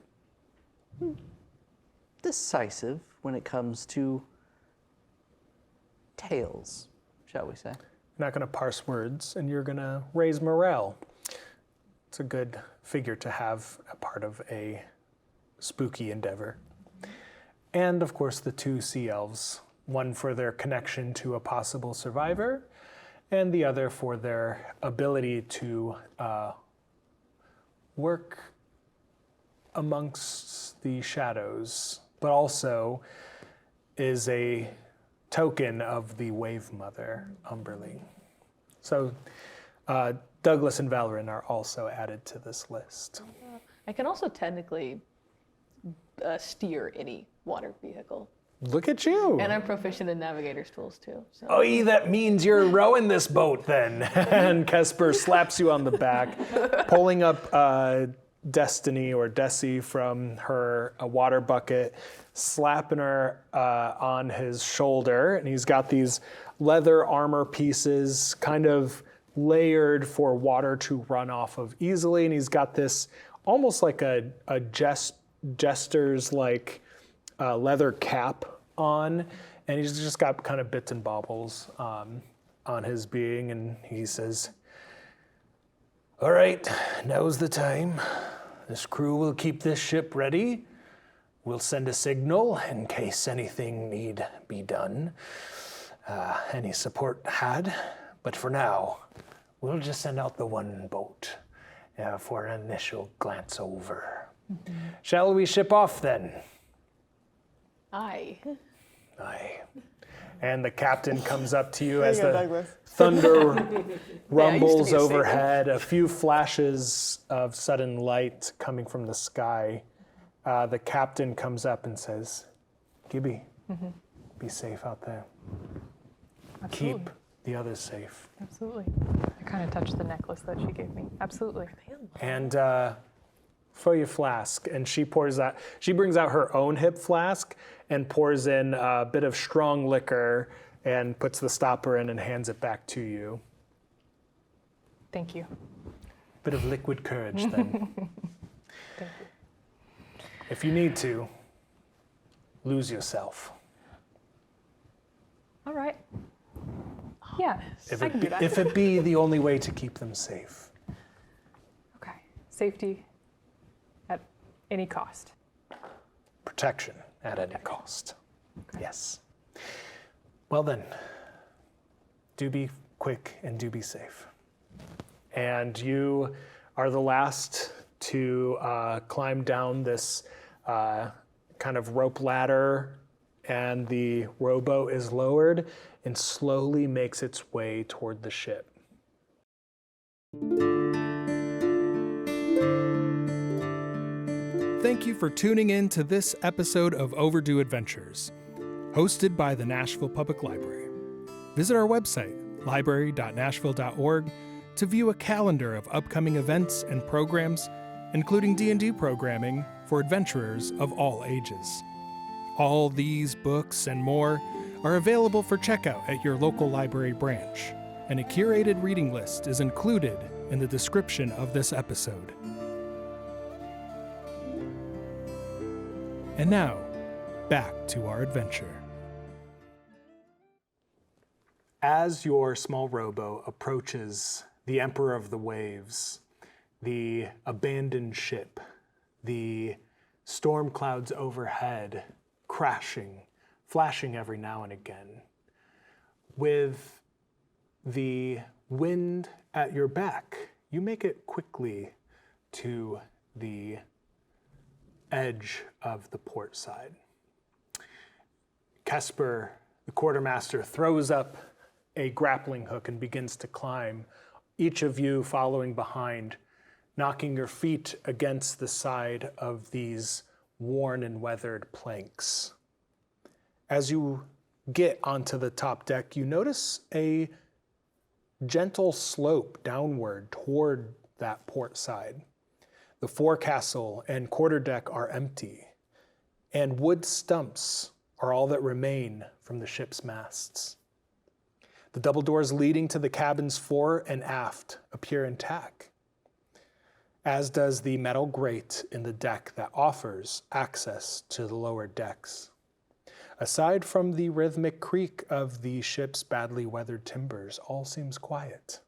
Decisive when it comes to tales, shall we say. You're not going to parse words, and you're going to raise morale. It's a good figure to have a part of a spooky endeavor. And of course, the two sea elves, one for their connection to a possible survivor, and the other for their ability to work amongst the shadows, but also is a token of the Wave Mother, Umberly. So Douglas and Valorin are also added to this list. I can also technically steer any water vehicle. Look at you. And I'm proficient in navigator's tools too. So. Oh, that means you're rowing this boat then. And Kesper slaps you on the back, pulling up Destiny or Desi from her water bucket, slapping her on his shoulder. And he's got these leather armor pieces kind of layered for water to run off of easily. And he's got this almost like a jester's like leather cap on, and he's just got kind of bits and baubles on his being, and he says, "All right, now's the time. This crew will keep this ship ready. We'll send a signal in case anything need be done, any support had, but for now, we'll just send out the one boat for an initial glance over. Shall we ship off then?" Aye. Aye. And the captain comes up to you There as you go, the Douglas. thunder rumbles be a sailor. overhead, a few flashes of sudden light coming from the sky. The captain comes up and says, "Gibby, be safe out there. Absolutely. Keep the others safe." Absolutely. I kind of touched the necklace that she gave me. Absolutely. And for your flask, and she brings out her own hip flask and pours in a bit of strong liquor and puts the stopper in and hands it back to you. Thank you. Bit of liquid courage then. Thank you. If you need to, lose yourself. All right. Yeah, I can do that. If it be the only way to keep them safe. Okay. Safety at any cost. Protection at any cost. Yes. Well then, do be quick and do be safe. And you are the last to climb down this kind of rope ladder, and the rowboat is lowered and slowly makes its way toward the ship. Thank you for tuning in to this episode of Overdue Adventures, hosted by the Nashville Public Library. Visit our website, library.nashville.org, to view a calendar of upcoming events and programs, including D&D programming for adventurers of all ages. All these books and more are available for checkout at your local library branch, and a curated reading list is included in the description of this episode. And now, back to our adventure. As your small rowboat approaches the Emperor of the Waves, the abandoned ship, the storm clouds overhead crashing, flashing every now and again, with the wind at your back, you make it quickly to the edge of the port side. Kesper, the quartermaster, throws up a grappling hook and begins to climb, each of you following behind, knocking your feet against the side of these worn and weathered planks. As you get onto the top deck, you notice a gentle slope downward toward that port side. The forecastle and quarterdeck are empty, and wood stumps are all that remain from the ship's masts. The double doors leading to the cabins fore and aft appear intact, as does the metal grate in the deck that offers access to the lower decks. Aside from the rhythmic creak of the ship's badly weathered timbers, all seems quiet.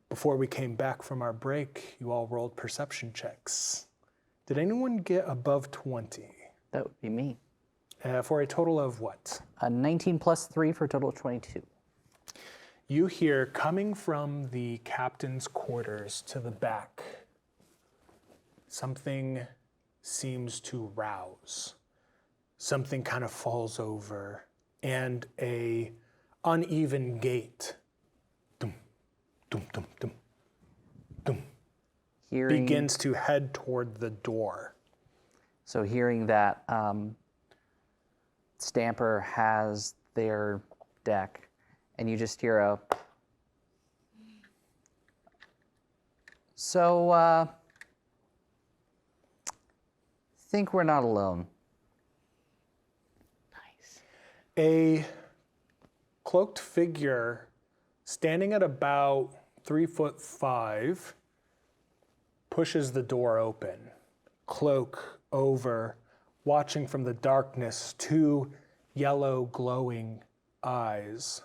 Before we came back from our break, you all rolled perception checks. Did anyone get above 20? That would be me. For a total of what? 19 plus 3 for a total of 22. You hear, coming from the captain's quarters to the back, something seems to rouse. Something kind of falls over, and a uneven gait dum, dum, dum, dum, Hearing, begins to head toward the door. so hearing that Stamper has their deck, and you just hear a, so think we're not alone. Nice. A cloaked figure standing at about 3'5" pushes the door open, cloak over, watching from the darkness, 2 yellow glowing eyes.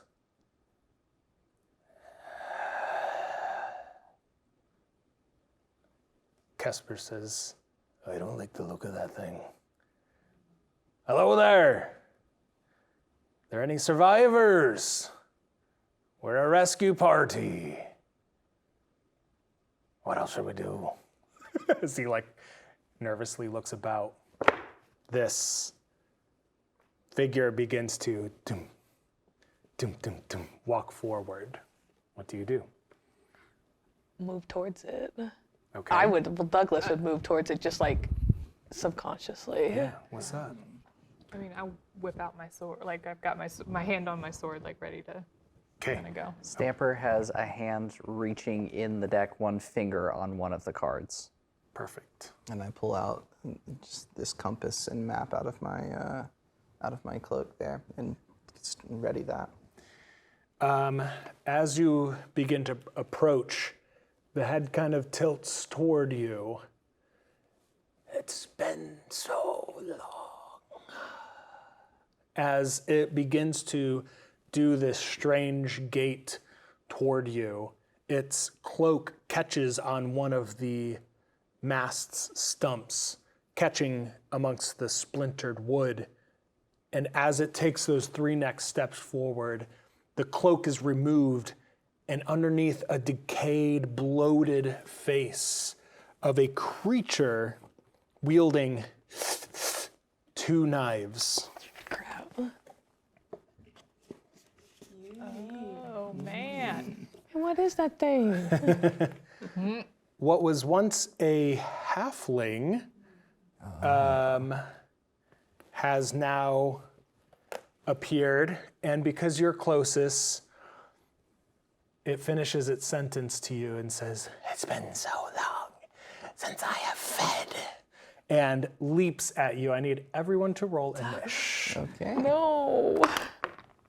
Kesper says, "I don't like the look of that thing. Hello there. There any survivors? We're a rescue party. What else should we do?" As he nervously looks about. This figure begins to walk forward. What do you do? Move towards it. Okay. Well, Douglas would move towards it just subconsciously. Yeah, what's up? I mean, I whip out my sword. I've got my hand on my sword, ready to Okay. kind of go. Stamper has a hand reaching in the deck, one finger on one of the cards. Perfect. And I pull out just this compass and map out of my cloak there and just ready that. As you begin to approach, the head kind of tilts toward you. It's been so long. As it begins to do this strange gait toward you, its cloak catches on one of the mast's stumps, catching amongst the splintered wood. And as it takes those 3 next steps forward, the cloak is removed, and underneath a decayed, bloated face of a creature wielding 2 knives. Crap. Oh man. What is that thing? What was once a halfling has now appeared, and because you're closest, it finishes its sentence to you and says, "It's been so long since I have fed," and leaps at you. I need everyone to roll initiative. Okay. No.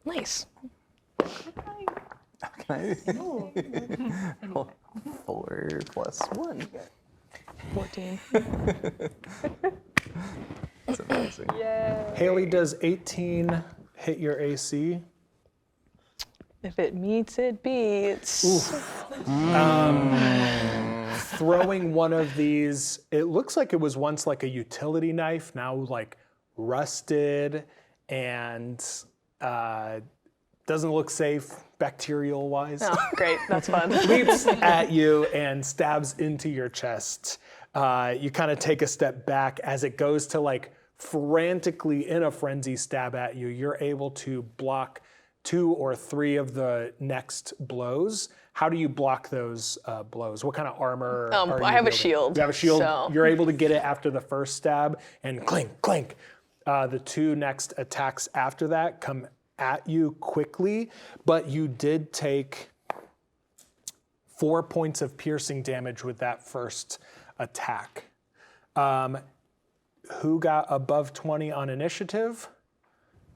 Nice. Can I roll 4 plus 1? 14. That's amazing. Haley, does 18 hit your AC? If it meets, it beats. Throwing one of these, it looks like it was once like a utility knife, now like rusted and doesn't look safe bacterial wise. Oh, great. That's fun. Leaps at you and stabs into your chest. You kind of take a step back as it goes to like frantically in a frenzy stab at you. You're able to block 2 or 3 of the next blows. How do you block those blows? What kind of armor are you I have a wielding? shield, You have a shield. so- You're able to get it after the first stab, and clink, clink. The 2 next attacks after that come at you quickly, but you did take 4 points of piercing damage with that first attack. Who got above 20 on initiative?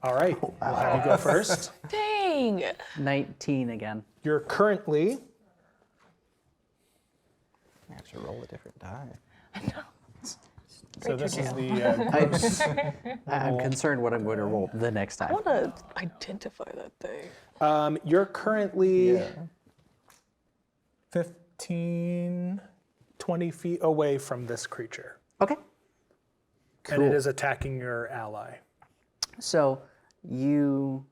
All right, we'll have you go first. Dang. 19 again. You're currently I have to roll a different die. so this is the I'm concerned what I'm going to roll the next I time. want to identify that thing. you're currently 15, 20 feet away from this creature, Okay. and it is attacking your ally. So you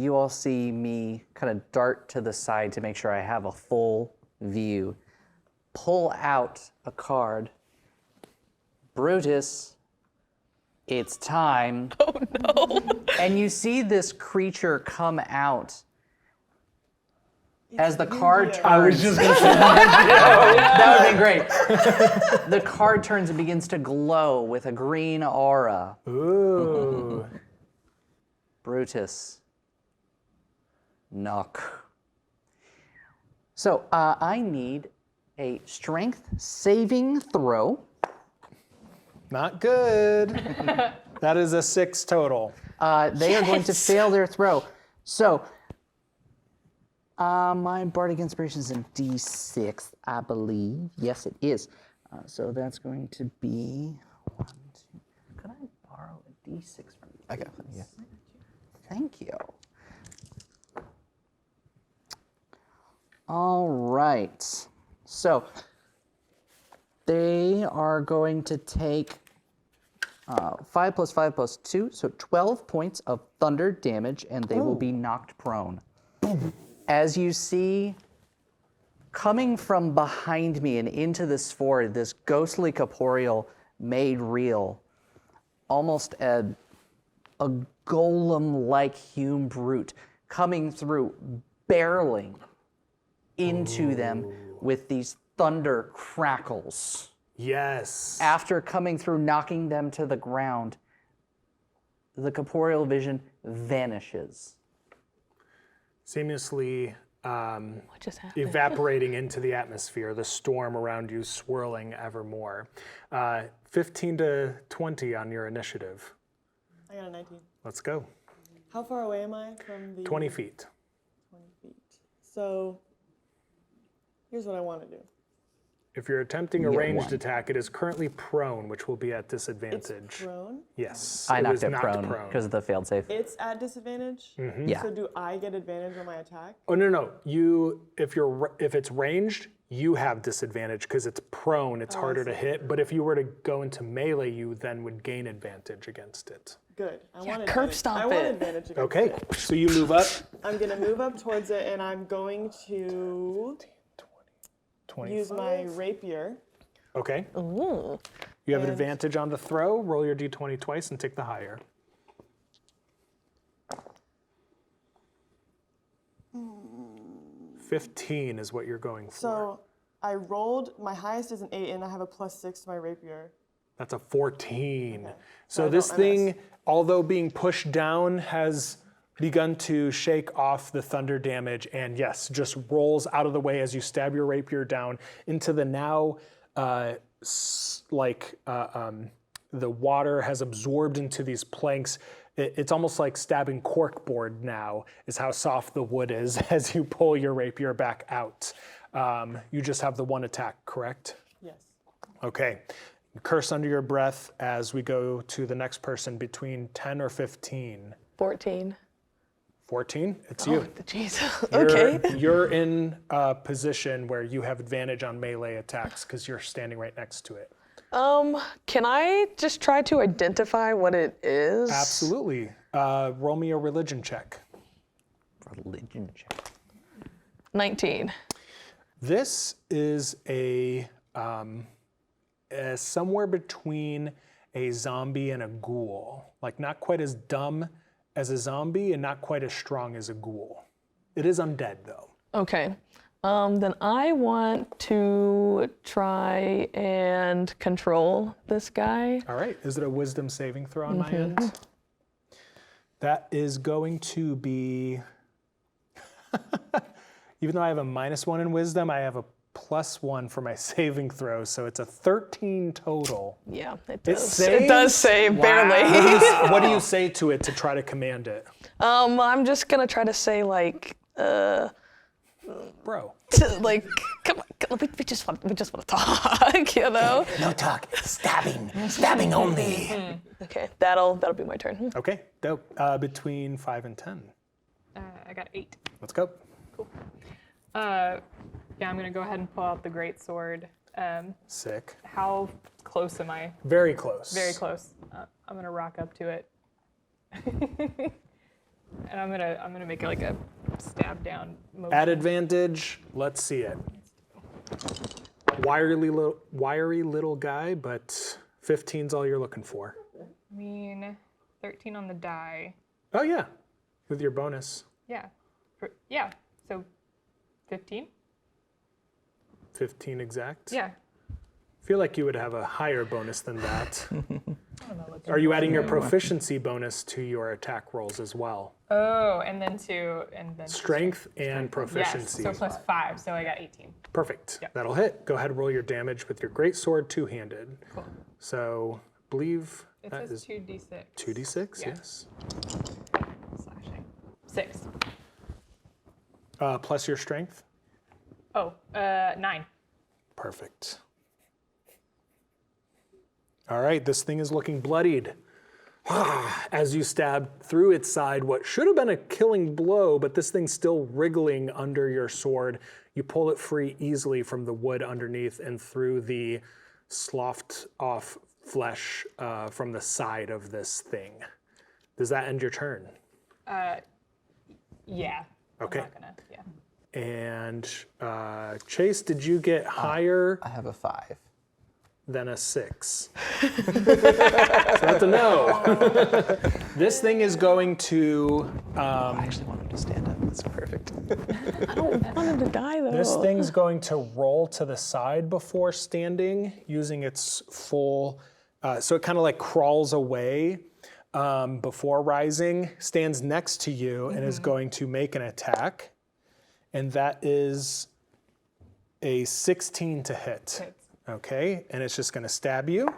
all see me kind of dart to the side to make sure I have a full view. Pull out a card. Brutus, it's time. Oh no. And you see this creature come out. As the card turns, I was just gonna say, that would be great. The card turns and begins to glow with a green aura. ooh. Brutus. Knock. So I need a strength saving throw. Not good. That is a 6 total. They are going to fail their throw. So my Bardic Inspiration is in D6, I believe. Yes, it is. So that's going to be 1, 2. Could I borrow a D6 from you? I got it, yeah. Thank you. All right. So they are going to take 5 plus 5 plus 2, so 12 points of thunder damage, and they will be knocked prone. As you see, coming from behind me and into this sword, this ghostly corporeal made real, almost a golem-like hewn brute coming through, barreling into them with these thunder crackles. Yes. After coming through, knocking them to the ground, the corporeal vision vanishes. Seamlessly What just happened? evaporating into the atmosphere, the storm around you swirling ever more. 15 to 20 on your initiative. I got a 19. Let's go. How far away am I from the? 20 feet. 20 So here's what I want to do. If you're attempting a get ranged one. attack, it is currently prone, which will be at It's disadvantage. prone. Yes. I it knocked was it knocked prone because of the failed save. It's at disadvantage. Yeah. So do I get advantage on my attack? Oh no. If it's ranged, you have disadvantage because it's prone. It's harder to hit. But if you were to go into melee, you then would gain advantage against it. Good. I want curb advantage. stomp I want it. advantage against Okay. it. So you move up. I'm gonna move up towards it, and I'm going to 20. use my rapier. Okay. Ooh. You have an And- advantage on the throw. Roll your d20 twice and take the higher. 15 is what you're going for. So I rolled. My highest is an 8, and I have a +6 to my rapier. That's a 14. So So I this don't- I miss. thing, although being pushed down, has begun to shake off the thunder damage and yes, just rolls out of the way as you stab your rapier down into the now, the water has absorbed into these planks. It's almost like stabbing corkboard now, is how soft the wood is as you pull your rapier back out. You just have the one attack, correct? Yes. Okay. Curse under your breath as we go to the next person between 10 or 15. 14. 14? It's you. Jeez. You're- Okay. You're in a position where you have advantage on melee attacks because you're standing right next to it. Can I just try to identify what it is? Absolutely. Roll me a religion check. Religion check. 19. This is a somewhere between a zombie and a ghoul. Like not quite as dumb as a zombie and not quite as strong as a ghoul. It is undead though. Okay. Then I want to try and control this guy. All right, is it a wisdom saving throw on my end? That is going to be, even though I have a -1 in wisdom, I have a +1 for my saving throw, so it's a 13 total. Yeah, it It does. It does saves? save, barely. What do you say to it to try to command it? I'm just gonna try to say like, Bro. like, come on, we just want to talk, you know? No talk. Stabbing only. Okay, that'll be my turn. Okay, dope. Between 5 and 10. I got 8. Let's go. Yeah, I'm gonna go ahead and pull out the great sword. Sick. How close am I? Very close. Very close. I'm gonna rock up to it, and I'm gonna make it like a stab down motion. At advantage, let's see it. Wiry little guy, but 15's all you're looking for. I mean, 13 on the die. Oh yeah, with your bonus. Yeah, yeah. So 15. 15 exact. Yeah. Feel like you would have a higher bonus than that. Are you adding your proficiency bonus to your attack rolls as well? Oh, and then Strength and proficiency. Yes. So +5. So I got 18. Perfect. Yep. That'll hit. Go ahead and roll your damage with your great sword two-handed. Cool. So, believe It that says is 2d6. 2d6, Yeah. yes. Slashing. 6. Plus your strength. Oh, 9. Perfect. All right, this thing is looking bloodied. As you stab through its side, what should have been a killing blow, but this thing's still wriggling under your sword. You pull it free easily from the wood underneath and through the sloughed off flesh from the side of this thing. Does that end your turn? Yeah. Okay. I'm not gonna, yeah. And Chase, did you get higher I have a 5. than a 6? So that's a no. This thing is going to, I actually want him to stand up. That's perfect. I don't want him to die though. this thing's going to roll to the side before standing using its full, so it kind of like crawls away before rising, stands next to you and is going to make an attack. And that is a 16 to hit. Hits. Okay, and it's just gonna stab you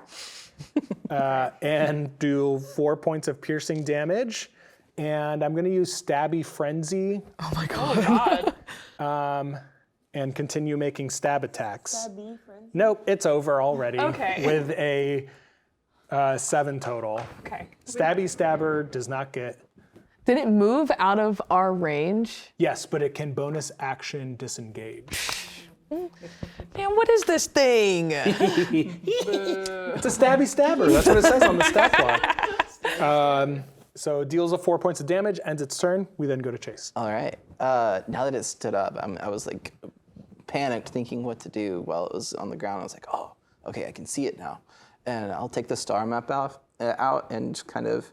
and do 4 points of piercing damage. And I'm gonna use Stabby Frenzy Oh my god. God. and continue making stab attacks. Stabby, friends. Nope, it's over already. Okay. With a 7 total. Okay. Stabby Stabber does not get. Did it move out of our range? Yes, but it can bonus action disengage. Man, what is this thing? It's a Stabby Stabber. That's what it says on the stat block. So it deals 4 points of damage, ends its turn. We then go to Chase. All right. Now that it stood up, I was like panicked, thinking what to do while it was on the ground. I was like, oh, okay, I can see it now. And I'll take the star map out and kind of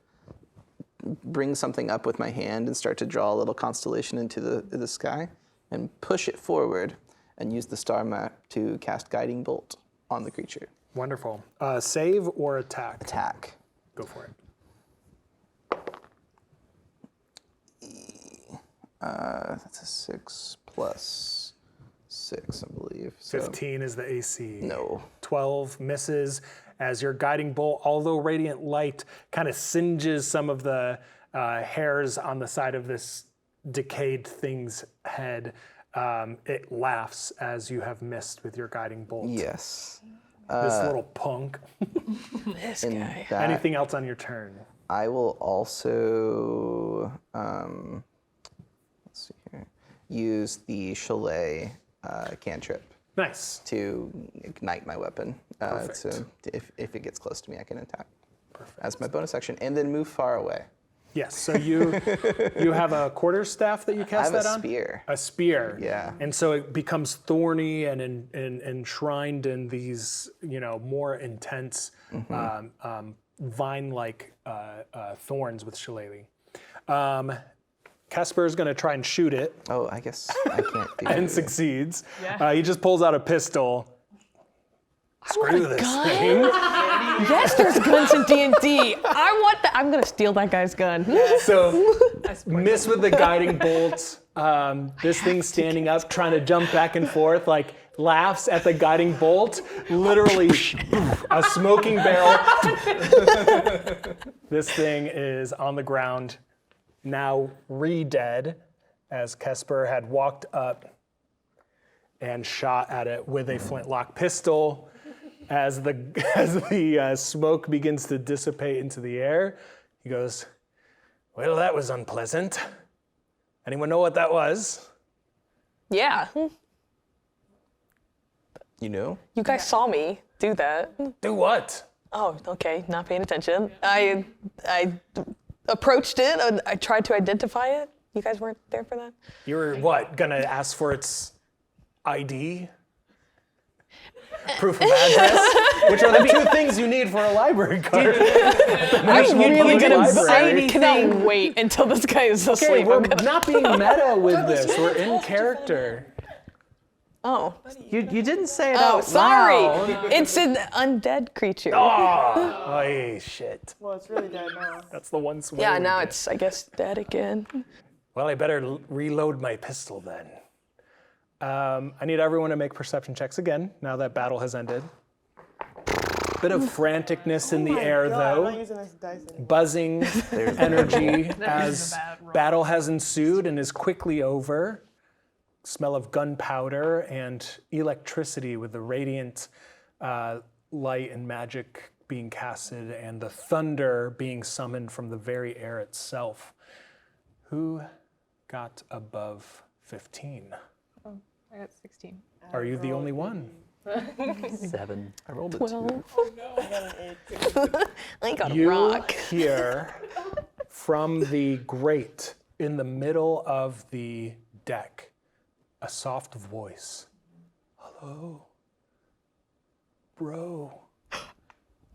bring something up with my hand and start to draw a little constellation into the sky and push it forward and use the star map to cast Guiding Bolt on the creature. Wonderful. Save or attack? Attack. Go for it. That's a 6 plus 6, I believe. So 15 is the AC. No. 12 misses as your guiding bolt, although radiant light kind of singes some of the hairs on the side of this decayed thing's head. It laughs as you have missed with your guiding bolt. Yes. This little punk. This And guy. that, Anything else on your turn? I will also let's see here. Use the Chalet cantrip Nice. to ignite my weapon. Perfect. So if it gets close to me, I can attack. Perfect. As my bonus action, and then move far away. Yes. So you have a quarterstaff that you I cast have that a on? spear. A spear. Yeah. And so it becomes thorny and enshrined in these, more intense vine-like thorns with shillelagh. Kesper is going to try and shoot it Oh, I guess I can't do and that. succeeds. Yeah. He just pulls out a pistol. Screw this gun? thing. Yes, there's guns in D&D. I want that. I'm gonna steal that guy's gun. So miss with the guiding bolt. This thing standing up, trying to jump back and forth, like laughs at the guiding bolt. Literally, a smoking barrel. This thing is on the ground, now re-dead, as Kesper had walked up and shot at it with a flintlock pistol. As the smoke begins to dissipate into the air, he goes, "Well, that was unpleasant. Anyone know what that was?" Yeah. You know? You guys saw me do that. Do what? Oh, okay. Not paying attention. I approached it and I tried to identify it. You guys weren't there for that? You were what? Gonna ask for its ID? Proof of address? Which are the 2 things you need for a library card. I'm really gonna. Library. I cannot wait until this guy is Okay, asleep. we're I'm gonna- not being meta with this. We're in character. Oh. You didn't say it Oh, out sorry. loud. It's an undead creature. Oh, shit. Well, it's really dead now. That's the one swear. Yeah, we now get. it's, I guess, dead again. Well, I better reload my pistol then. I need everyone to make perception checks again, now that battle has ended. Bit of franticness in the air, I'm not though. using this dice anymore. Buzzing energy as battle has ensued and is quickly over. Smell of gunpowder and electricity with the radiant light and magic being casted and the thunder being summoned from the very air itself. Who got above 15? I got 16. Are you the only one? 7. I rolled a 2. Well, I got an 8. I got a You rock. hear from the grate in the middle of the deck a soft voice. Hello? Bro?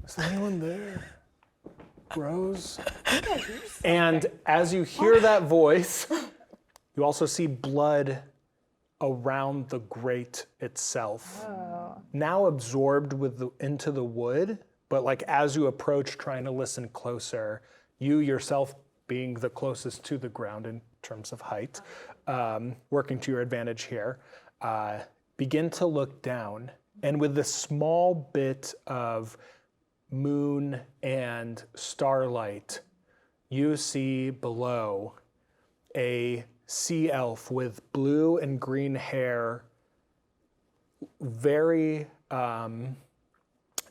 Is there anyone there? Bros? And as you hear that voice, you also see blood around the grate itself. Now absorbed into the wood, but like as you approach trying to listen closer, you yourself being the closest to the ground in terms of height, working to your advantage here, begin to look down, and with the small bit of moon and starlight, you see below a sea elf with blue and green hair, very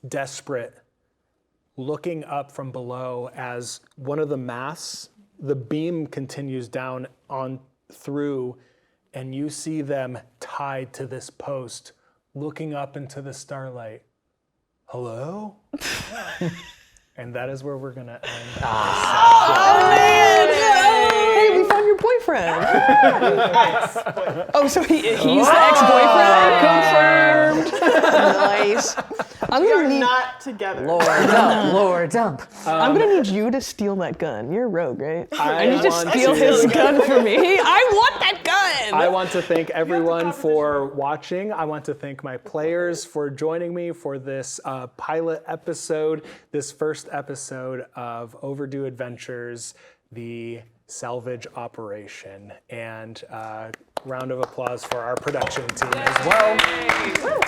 desperate, looking up from below as one of the masts, the beam continues down on through, and you see them tied to this post, looking up into the starlight. Hello? And that is where we're gonna end. Hey, we found your boyfriend. Oh, so he's the ex-boyfriend? Confirmed. Nice. I'm We are gonna need. not together. Lord dump. I'm gonna need you to steal that gun. You're a rogue, right? I I need to want steal to- his gun for me. I want that gun. I want to thank everyone for watching. I want to thank my players for joining me for this pilot episode, this first episode of Overdue Adventures, the salvage operation. And round of applause for our production team as well.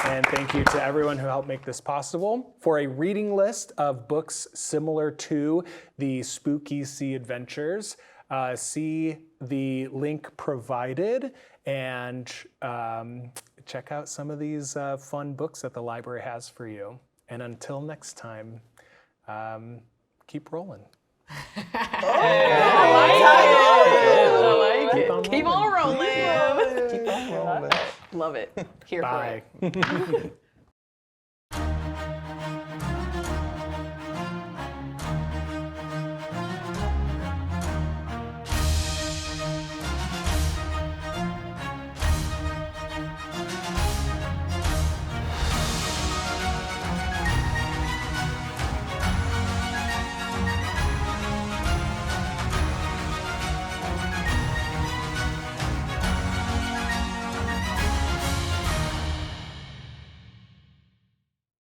And thank you to everyone who helped make this possible. For a reading list of books similar to the Spooky Sea Adventures, see the link provided and check out some of these fun books that the library has for you. And until next time, keep rolling. I like it. on Keep on rolling. Keep on rolling. Love it. Here for Bye. it.